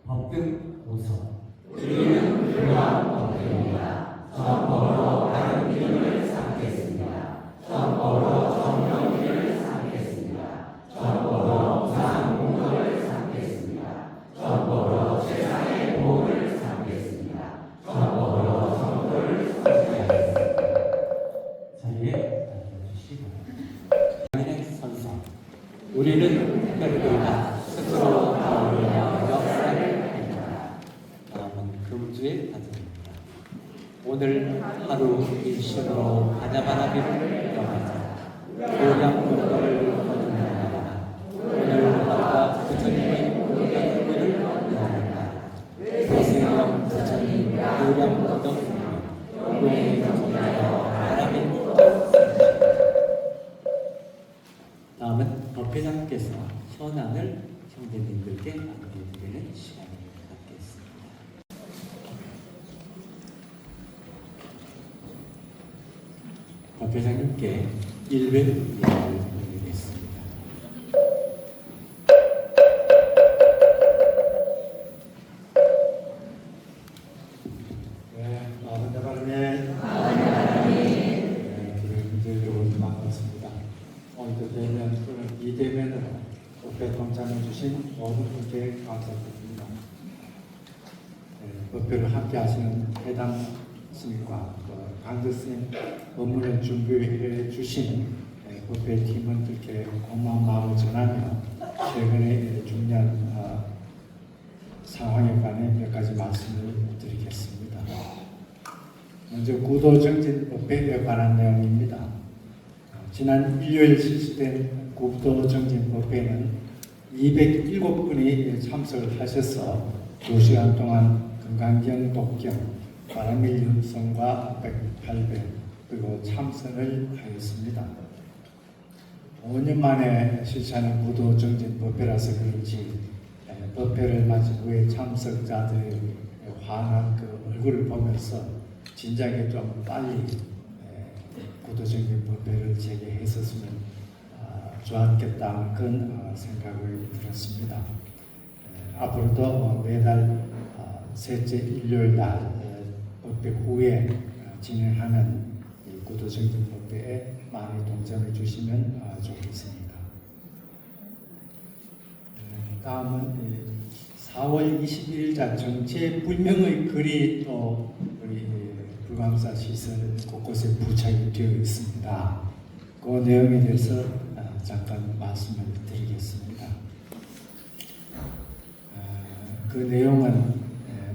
A: 법등 오서
D: 우리는 그러한 법등입니다. 정법으로 바른 기운을 삼겠습니다. 정법으로 정명기를 삼겠습니다. 정법으로 무상공덕을 삼겠습니다. 정법으로 세상의 복을 삼겠습니다. 정법으로 정도를 성취하겠습니다.
A: 자리에 앉아주시기 바랍니다. 장인의 선서 우리는 특별히가 스스로 다루며 역사를 행하라. 다음은 금주의 가정입니다. 오늘 하루 일심으로 가자바라비를 영하자 교량문화를 거듭나라. 오늘 하루가 부처님의 교량문을 영하라. 대승형 부처님 교량문덕 용의 정자여 바람의 뜻. 다음은 법회장께서 선안을 형제님들께 안내드리는 시간을 갖겠습니다. 법회장님께 일배 예를 올리겠습니다. 법회를 함께 하시는 해당 스님과 강덕 스님 법문을 준비해 주신 법회 팀원들께 고마운 마음을 전하며 최근의 중요한 상황에 관해 몇 가지 말씀을 드리겠습니다. 먼저 구도정진 법회에 관한 내용입니다. 지난 일요일 실시된 구도정진 법회는 207분이 참석을 하셔서 2시간 동안 금강경, 독경, 바람일 흠성과 800 그리고 참선을 하였습니다. 5년 만에 실시하는 구도정진 법회라서 그런지 법회를 마친 후에 참석자들의 환한 그 얼굴을 보면서 진작에 좀 빨리 구도정진 법회를 재개했었으면 좋았겠다는 그런 생각을 들었습니다. 앞으로도 매달 셋째 일요일 날 법회 후에 진행하는 구도정진 법회에 많이 동참해 주시면 좋겠습니다. 다음은 4월 21일자 정체불명의 글이 또 우리 불광사 시설 곳곳에 부착이 되어 있습니다. 그 내용에 대해서 잠깐 말씀을 드리겠습니다. 그 내용은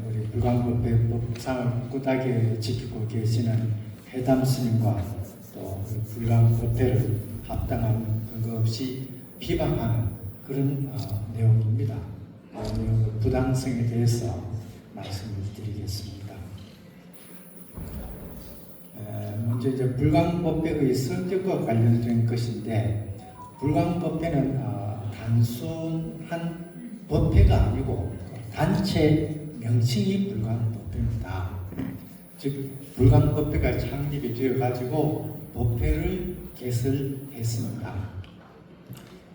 A: 우리 불광법회 법상을 꿋하게 지키고 계시는 해담 스님과 또 불광법회를 합당한 근거 없이 비방하는 그런 내용입니다. 내용의 부당성에 대해서 말씀을 드리겠습니다. 먼저 이제 불광법회의 성격과 관련된 것인데, 불광법회는 단순한 법회가 아니고 단체 명칭이 불광법회입니다. 즉 불광법회가 창립이 되어 가지고 법회를 개설했습니다.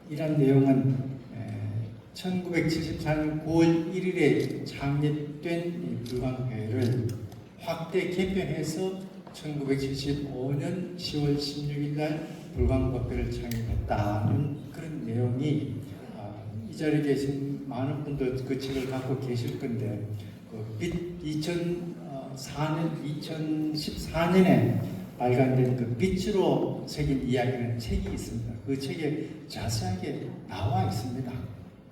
A: 이런 내용은 1974년 9월 1일에 창립된 불광회를 확대 개편해서 1975년 10월 16일 날 불광법회를 창립했다는 그런 내용이 이 자리에 계신 많은 분들 그 책을 갖고 계실 건데, 2014년에 발간된 그 빛으로 새긴 이야기라는 책이 있습니다. 그 책에 자세하게 나와 있습니다.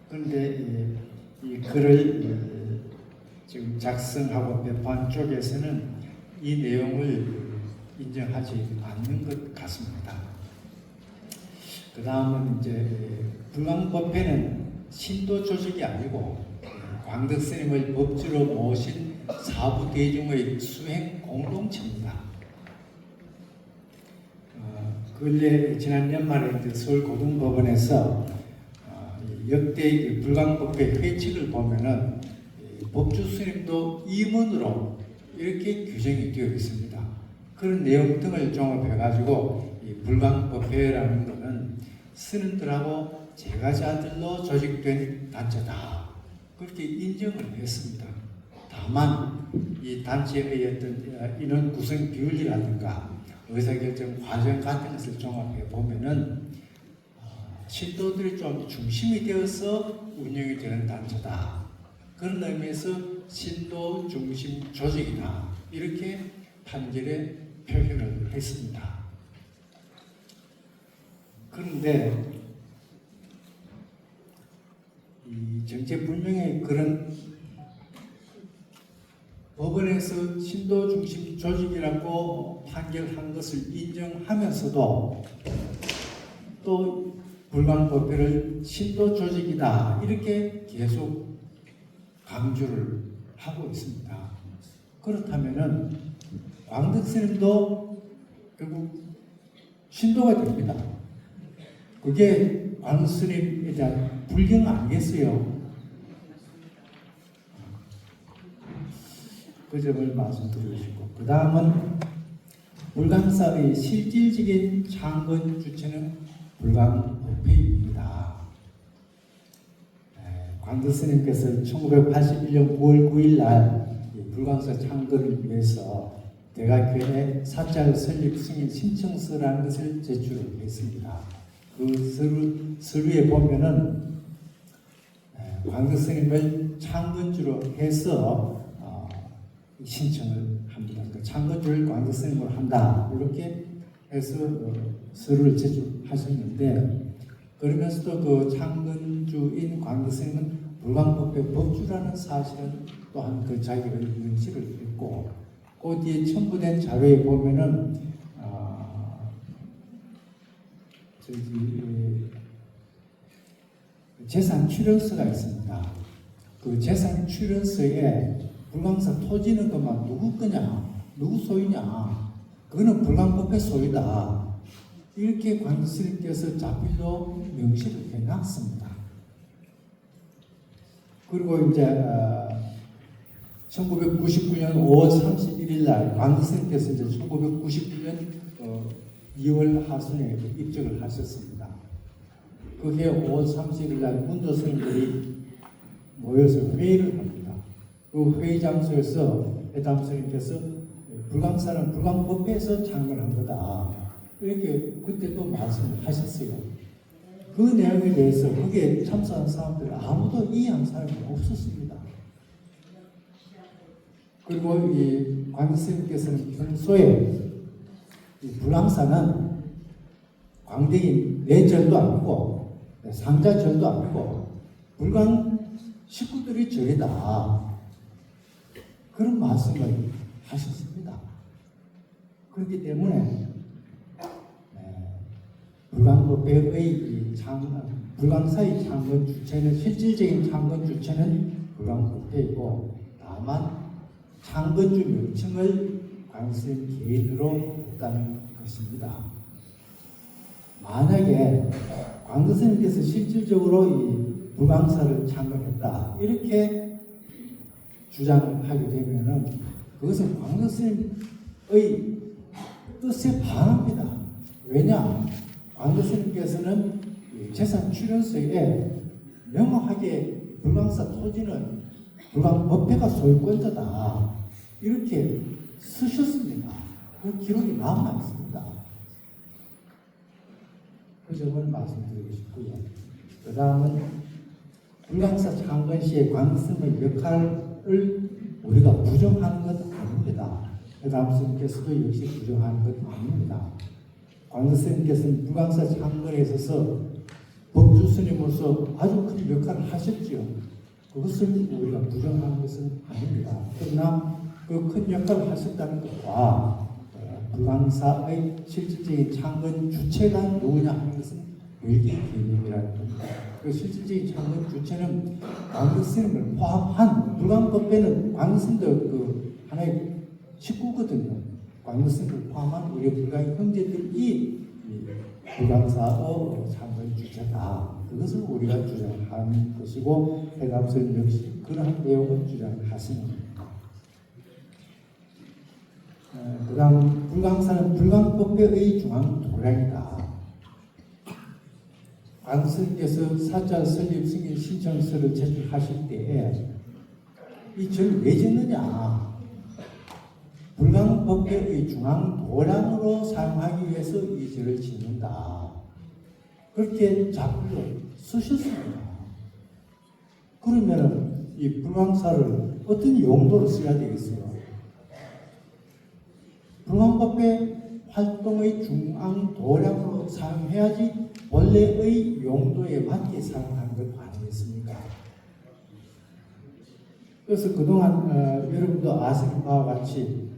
A: 그런데 이 글을 지금 작성하고 배포한 쪽에서는 이 내용을 인정하지 않는 것 같습니다. 그 다음은 이제 불광법회는 신도 조직이 아니고 광덕 스님을 법주로 모신 사부 대중의 수행 공동체입니다. 근래 지난 연말에 서울 고등법원에서 역대 불광법회 회칙을 보면은 법주 스님도 임원으로 이렇게 규정이 되어 있습니다. 그런 내용 등을 종합해가지고 이 불광법회라는 것은 스님들하고 제가자들로 조직된 단체다, 그렇게 인정을 했습니다. 다만 이 단체의 어떤 인원 구성 비율이라든가 의사결정 과정 같은 것을 종합해 보면은 신도들이 좀 중심이 되어서 운영이 되는 단체다, 그런 의미에서 신도 중심 조직이다, 이렇게 판결에 표현을 했습니다. 그런데 이 정체불명의 그런 법원에서 신도 중심 조직이라고 판결한 것을 인정하면서도 또 불광법회를 신도 조직이다, 이렇게 계속 강조를 하고 있습니다. 그렇다면은 광덕 스님도 결국 신도가 됩니다. 그게 광덕 스님에 대한 불경 아니겠어요? 그 점을 말씀드리고 싶고, 그 다음은 불광사의 실질적인 창건 주체는 불광법회입니다. 광덕 스님께서 1981년 9월 9일 날 불광사 창건을 위해서 대각교회 사찰 설립 승인 신청서라는 것을 제출했습니다. 그 서류에 보면은 광덕 스님을 창건주로 해서 신청을 합니다. 그 창건주를 광덕스님으로 한다 이렇게 해서 서류를 제출하셨는데, 그러면서도 그 창건주인 광덕스님은 불광법회 법주라는 사실은 또한 그 자기가 명시를 했고, 그 뒤에 첨부된 자료에 보면은 재산 출연서가 있습니다. 그 재산 출연서에 불광사 토지는 그만 누구 거냐, 누구 소유냐, 그거는 불광법회 소유다. 이렇게 광덕스님께서 자필로 명시를 해놨습니다. 그리고 이제 1999년 5월 31일 날 광덕스님께서 이제 1999년 2월 하순에 입적을 하셨습니다. 그게 5월 30일 날 문도 스님들이 모여서 회의를 합니다. 그 회의 장소에서 해담 스님께서 불광사는 불광법회에서 창건한 거다, 이렇게 그때 또 말씀을 하셨어요. 그 내용에 대해서 거기에 참석한 사람들 아무도 이해한 사람이 없었습니다. 그리고 이 광덕스님께서는 평소에 이 불광사는 광대인 내 절도 아니고 상자 절도 아니고 불광 식구들이 절이다, 그런 말씀을 하셨습니다. 그렇기 때문에 불광법회의 불광사의 창건 주체는, 실질적인 창건 주체는 불광법회이고, 다만 창건주 명칭을 광덕스님 개인으로 했다는 것입니다. 만약에 광덕스님께서 실질적으로 이 불광사를 창건했다 이렇게 주장을 하게 되면은 그것은 광덕스님의 뜻에 반합니다. 왜냐? 광덕스님께서는 재산 출연서에 명확하게 불광사 토지는 불광법회가 소유권자다 이렇게 쓰셨습니다. 그 기록이 남아 있습니다. 그 점을 말씀드리고 싶고요. 그 다음은 불광사 창건 시에 광덕스님의 역할을 우리가 부정하는 것 아닙니다. 그 다음 스님께서도 역시 부정하는 것 아닙니다. 광덕스님께서는 불광사 창건에 있어서 법주 스님으로서 아주 큰 역할을 하셨지요. 그것을 우리가 부정하는 것은 아닙니다. 그러나 그 큰 역할을 하셨다는 것과 불광사의 실질적인 창건 주체가 누구냐 하는 것은 별개의 개념이라는 겁니다. 그 실질적인 창건 주체는 광덕스님을 포함한, 불광법회는 광덕스님도 그 하나의 식구거든요. 광덕스님을 포함한 우리 불광의 형제들이 불광사의 창건 주체다. 그것을 우리가 주장하는 것이고, 해담스님 역시 그러한 내용을 주장하시는 겁니다. 그 다음 불광사는 불광법회의 중앙도량이다. 광덕스님께서 사자 설립 승인 신청서를 제출하실 때에 이 절 왜 짓느냐, 불광법회의 중앙도량으로 사용하기 위해서 이 절을 짓는다, 그렇게 자필로 쓰셨습니다. 그러면 이 불광사를 어떤 용도로 써야 되겠어요? 불광법회 활동의 중앙 도량으로 사용해야지 원래의 용도에 맞게 사용하는 것 아니겠습니까? 그래서 그동안 여러분도 아시는 바와 같이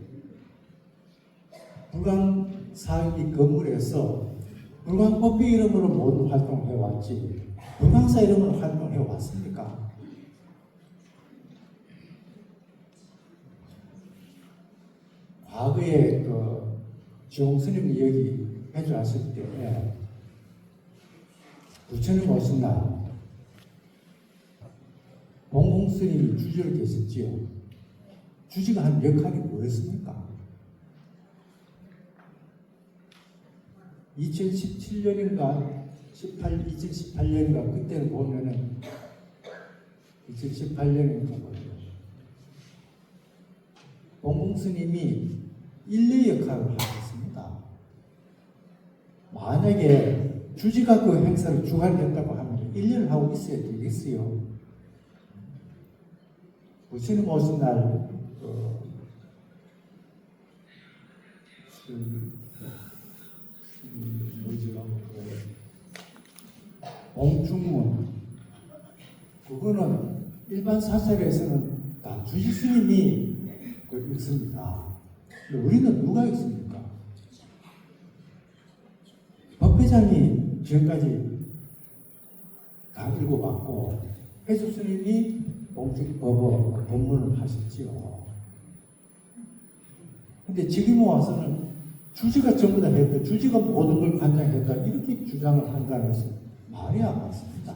A: 불광사의 건물에서 불광법회 이름으로 모든 활동을 해왔지 불광사 이름으로 활동을 해왔습니까? 과거에 그 지홍스님이 여기 해주셨을 때 부처님 오신 날 봉공스님이 주지를 계셨지요. 주지가 한 역할이 뭐였습니까? 2017년인가 2018년인가 그때를 보면은 2018년인가 보면 봉공스님이 일례 역할을 하셨습니다. 만약에 주지가 그 행사를 주관했다고 하면 일례를 하고 있어야 되겠어요. 부처님 오신 날 뭐지요? 봉충문 그거는 일반 사설에서는 다 주지 스님이 읽습니다. 근데 우리는 누가 읽습니까? 법회장이 지금까지 다 읽어봤고 해수 스님이 봉충법어 본문을 하셨지요. 근데 지금 와서는 주지가 전부 다 했다, 주지가 모든 걸 관장했다 이렇게 주장을 한다는 것은 말이 안 맞습니다.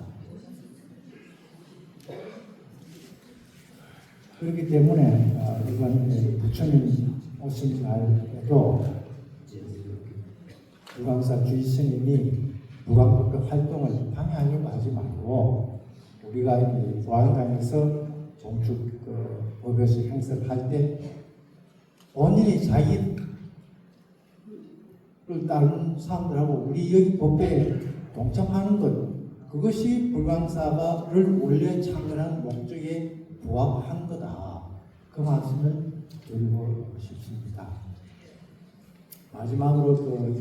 A: 그렇기 때문에 이번 부처님 오신 날에도 불광사 주지스님이 불광법회 활동을 방해하려고 하지 말고 우리가 이 부활당에서 종축 법요식 행사를 할 때 본인이 자기를 다른 사람들하고 우리 여기 법회에 동참하는 것 그것이 불광사를 원래 창건한 목적에 부합한 거다. 그 말씀을 드리고 싶습니다. 마지막으로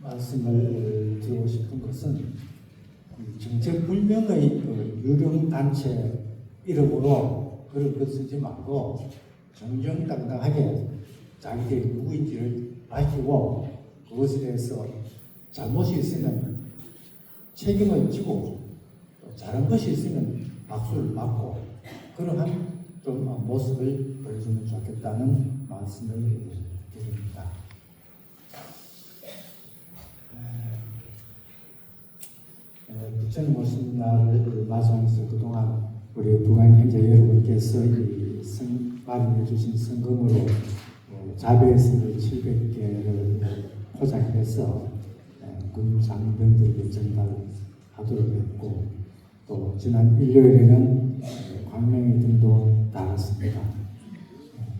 A: 말씀을 드리고 싶은 것은 정체불명의 유령단체 이름으로 그런 거 쓰지 말고 정정당당하게 자기들이 누구인지를 밝히고 그것에 대해서 잘못이 있으면 책임을 지고 잘한 것이 있으면 박수를 받고 그러한 좀 모습을 보여주면 좋겠다는 말씀을 드립니다. 부처님 오신 날을 맞이하면서 그동안 우리 부관 형제 여러분께서 이 마련해 주신 성금으로 자배스를 700개를 포장해서 군 장병들에게 전달하도록 했고 또 지난 일요일에는 광명의 등도 달았습니다.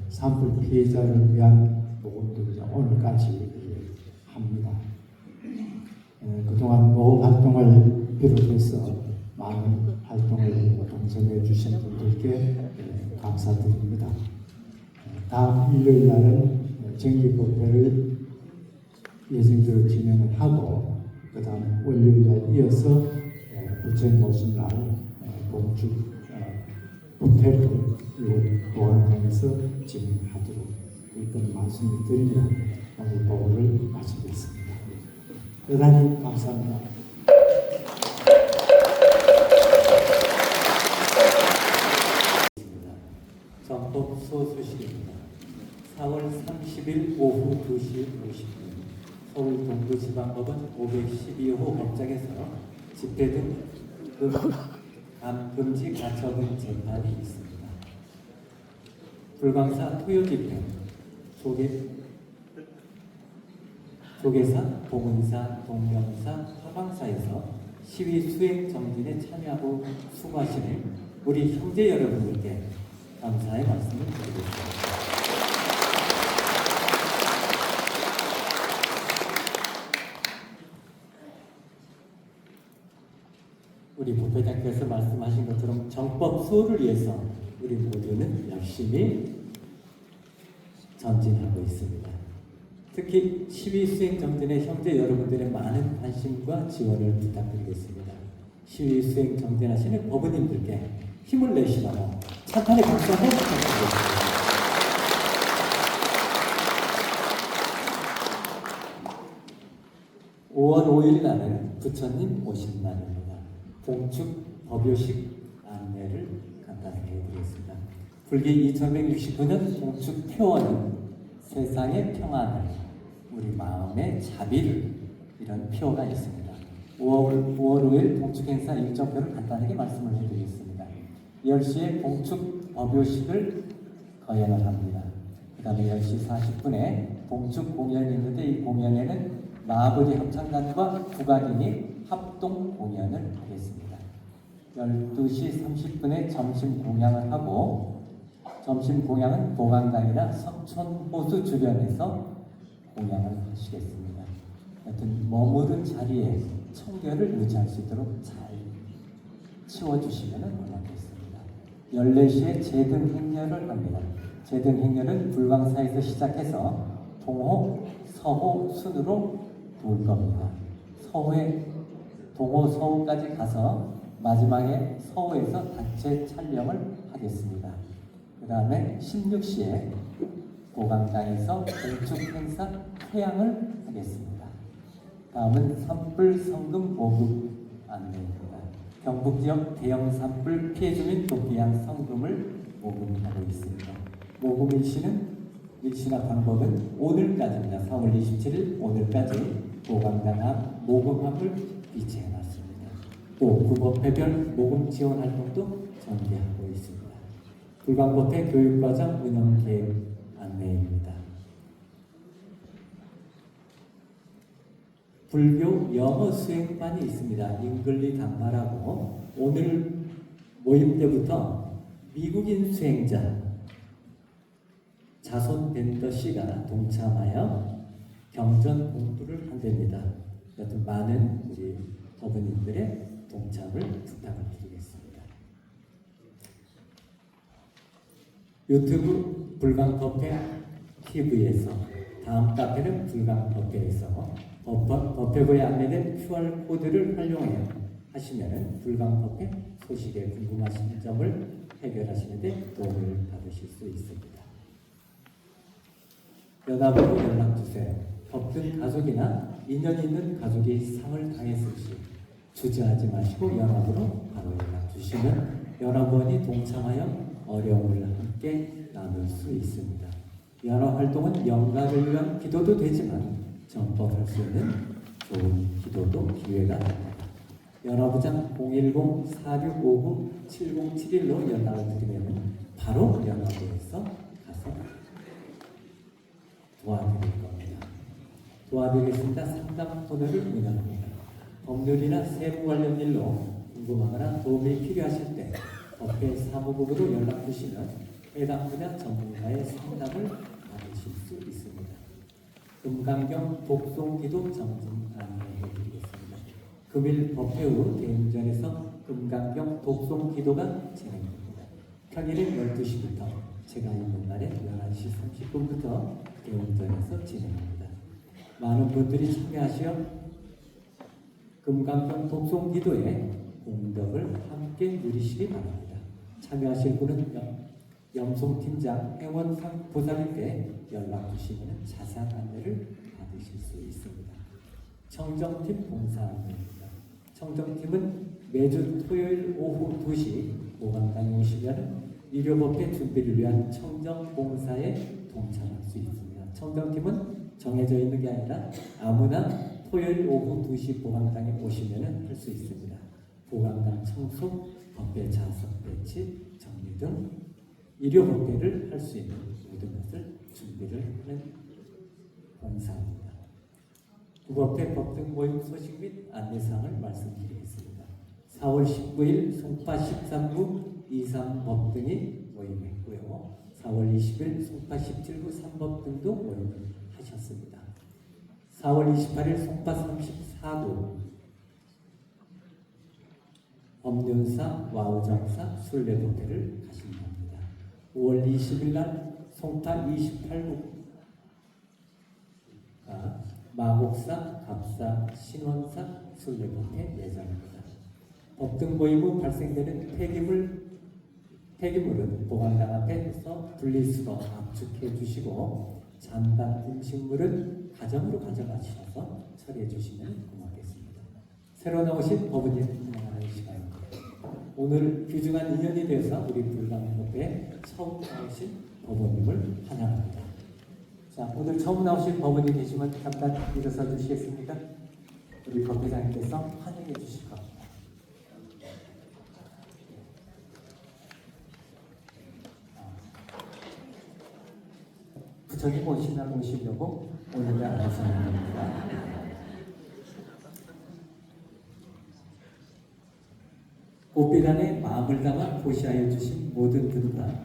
A: 산불 피해자를 위한 모금도 오늘까지 합니다. 그동안 모금 활동을 비롯해서 많은 활동을 동참해 주신 분들께 감사드립니다. 다음 일요일 날은 정기법회를 예정대로 진행을 하고 그 다음 월요일 날 이어서 부처님 오신 날 봉축 법회를 이곳 보안관에서 진행하도록 일단 말씀을 드리며 오늘 법을 마치겠습니다. 대단히 감사합니다.
E: 전법소 소식입니다. 4월 30일 오후 2시 50분 서울 동부지방법원 512호 법정에서 집회 등 금지 가처분 재판이 있습니다. 불광사 토요 집회, 조계사, 봉은사, 동명사, 화방사에서 시위 수행 정진에 참여하고 수고하시는 우리 형제 여러분들께 감사의 말씀을 드리겠습니다. 우리 부회장께서 말씀하신 것처럼 정법 수호를 위해서 우리 모두는 열심히 전진하고 있습니다. 특히 시위 수행 정진의 형제 여러분들의 많은 관심과 지원을 부탁드리겠습니다. 시위 수행 정진하시는 법원님들께 힘을 내시라고 찬탄의 박수 한번 부탁드리겠습니다. (5월 5일) 날은 부처님 오신 날입니다. 봉축 법요식 안내를 간단하게 해드리겠습니다. 불기 2169년 봉축 표어는 세상의 평안을, 우리 마음의 자비를, 이런 표어가 있습니다. 5월 5일 봉축 행사 일정표를 간단하게 말씀을 해드리겠습니다. 10시에 봉축 법요식을 거행을 합니다. 그 다음에 10시 40분에 봉축 공연이 있는데 이 공연에는 마부리 합창단과 국악인이 합동 공연을 하겠습니다. 12시 30분에 점심 공양을 하고 점심 공양은 보강당이나 석촌호수 주변에서 공양을 하시겠습니다. 하여튼 머무른 자리에 청결을 유지할 수 있도록 잘 치워주시면 고맙겠습니다. 14시에 제등 행렬을 합니다. 제등 행렬은 불광사에서 시작해서 동호, 서호 순으로 돌 겁니다. 동호, 서호까지 가서 마지막에 서호에서 단체 촬영을 하겠습니다. 그 다음에 16시에 보강당에서 공축 행사 퇴양을 하겠습니다. 다음은 산불 성금 보급 안내입니다. 경북 지역 대형 산불 피해 주민 돕기 위한 성금을 모금하고 있습니다. 모금 일시나 방법은 오늘까지입니다. 4월 27일 오늘까지 보강당 앞 모금함을 비치해놨습니다. 또 구법회별 모금 지원 활동도 전개하고 있습니다. 불광법회 교육과정 운영 계획 안내입니다. 불교 영어 수행반이 있습니다. 잉글리 단말하고 오늘 모임 때부터 미국인 수행자 자손 벤더 씨가 동참하여 경전 공부를 한답니다. 여튼 많은 우리 법원님들의 동참을 부탁을 드리겠습니다. 유튜브 불광법회 TV에서 다음 카페는 불광법회에서 법회부에 안내된 QR코드를 활용하여 하시면 불광법회 소식에 궁금하신 점을 해결하시는 데 도움을 받으실 수 있습니다. 연합으로 연락주세요. 법등 가족이나 인연 있는 가족이 상을 당했을 시 주저하지 마시고 연합으로 바로 연락 주시면 연합원이 동참하여 어려움을 함께 나눌 수 있습니다. 연합 활동은 영가를 위한 기도도 되지만 전법할 수 있는 좋은 기도도 기회가 됩니다. 연합부장 010-4659-7071로 연락을 드리면 바로 연합부에서 가서 도와드릴 겁니다. 도와드리겠습니다. 상담 코너를 운영합니다. 법률이나 세무 관련 일로 궁금하거나 도움이 필요하실 때 법회 사무국으로 연락 주시면 해당 분야 전문가의 상담을 받으실 수 있습니다. 금강경 독송기도 정진 안내해 드리겠습니다. 금일 법회 후 대웅전에서 금강경 독송기도가 진행됩니다. 평일은 12시부터 제가 있는 날에 11시 30분부터 대웅전에서 진행합니다. 많은 분들이 참여하시어 금강경 독송기도의 공덕을 함께 누리시기 바랍니다. 참여하실 분은 염송팀장 행원상 보살님께 연락 주시면 자세한 안내를 받으실 수 있습니다. 청정팀 봉사 안내입니다. 청정팀은 매주 토요일 오후 2시 보강당에 오시면 의료법회 준비를 위한 청정 봉사에 동참할 수 있습니다. 청정팀은 정해져 있는 게 아니라 아무나 토요일 오후 2시 보강당에 오시면 할 수 있습니다. 보강당 청소, 법회 좌석 배치, 정리 등 의료법회를 할 수 있는 모든 것을 준비를 하는 봉사입니다. 구법회 법등 모임 소식 및 안내사항을 말씀드리겠습니다. 4월 19일 송파 13구 23법등이 모임했고요. 4월 20일 송파 17구 3법등도 모임을 하셨습니다. 4월 28일 송파 34구 법륜사 와우정사 순례법회를 하신다. 5월 20일 날 송파 28구가 마곡사, 갑사, 신원사 순례법회 예정입니다. 법등 모임 후 발생되는 폐기물은 보관당 앞에서 분리수거 압축해 주시고 잔반 음식물은 가정으로 가져가셔서 처리해 주시면 고맙겠습니다. 새로 나오신 법원님 환영하는 시간입니다. 오늘 귀중한 인연이 되어서 우리 불광법회에 처음 나오신 법원님을 환영합니다. 자, 오늘 처음 나오신 법원님 계시면 잠깐 일어서 주시겠습니까? 우리 법회장님께서 환영해 주실 겁니다. 부처님 오시려고 오늘을 알아주시는 겁니다. 꽃비단에 마음을 담아 보시하여 주신 모든 분과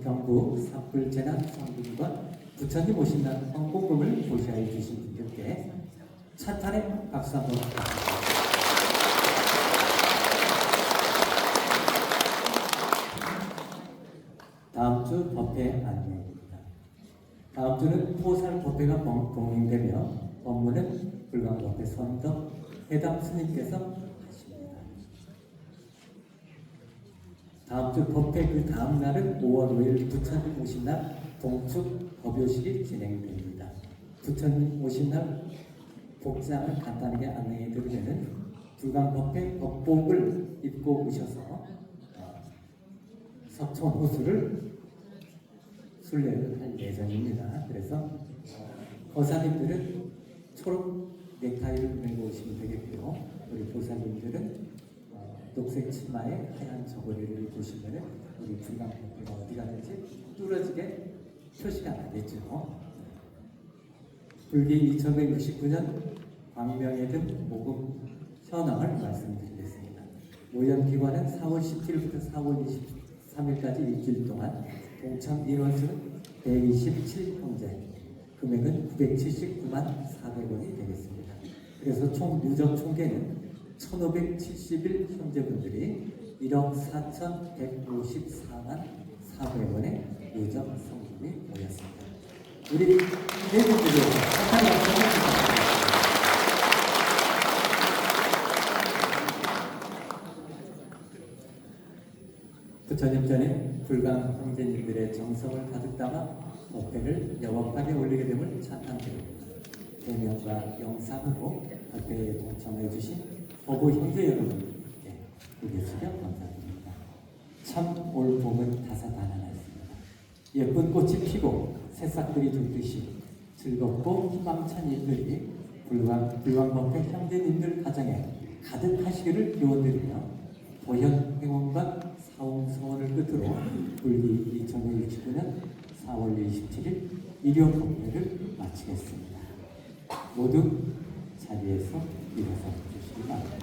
E: 경북 산불재난 성분과 부처님 오신다는 성공금을 보시하여 주신 분들께 찬탄의 박수 한번 부탁드립니다. 다음 주 법회 안내입니다. 다음 주는 포살 법회가 봉행되며 법문은 불광법회 선덕 회담 스님께서 하십니다. 다음 주 법회 그 다음 날은 5월 5일 부처님 오신 날 동축 법요식이 진행됩니다. 부처님 오신 날 복장을 간단하게 안내해 드리면은 불광법회 법복을 입고 오셔서 석촌 호수를 순례를 할 예정입니다. 그래서 거사님들은 초록 넥타이를 메고 오시면 되겠고요. 우리 보살님들은 녹색 치마에 하얀 저고리를 입으시면 우리 불광법회가 어디 가든지 뚫어지게 표시가 나겠죠. 불기 2169년 광명회등 모금 현황을 말씀드리겠습니다. 모연기관은 4월 17일부터 4월 23일까지 일주일 동안 동참 인원수는 127형제, 금액은 979만 400원이 되겠습니다. 그래서 총 누적 총계는 1571 형제분들이 1억 4,154만 400원의 누적 성금이 모였습니다. 우리 회원들이 착한 말씀을 부탁드립니다. 부처님 전에 불광 형제님들의 정성을 가득 담아 법회를 영업하게 올리게 됨을 찬탄드립니다. 대면과 영상으로 법회에 동참해 주신 법우 형제 여러분께 고개 숙여 감사드립니다. 참 올 봄은 다사다난했습니다. 예쁜 꽃이 피고 새싹들이 돌듯이 즐겁고 희망찬 일들이 불광법회 형제님들 가정에 가득하시기를 기원드리며 보현 행원과 사홍성원을 끝으로 불기 2019년 4월 27일 일요 법회를 마치겠습니다. 모두 자리에서 일어서 주시기 바랍니다.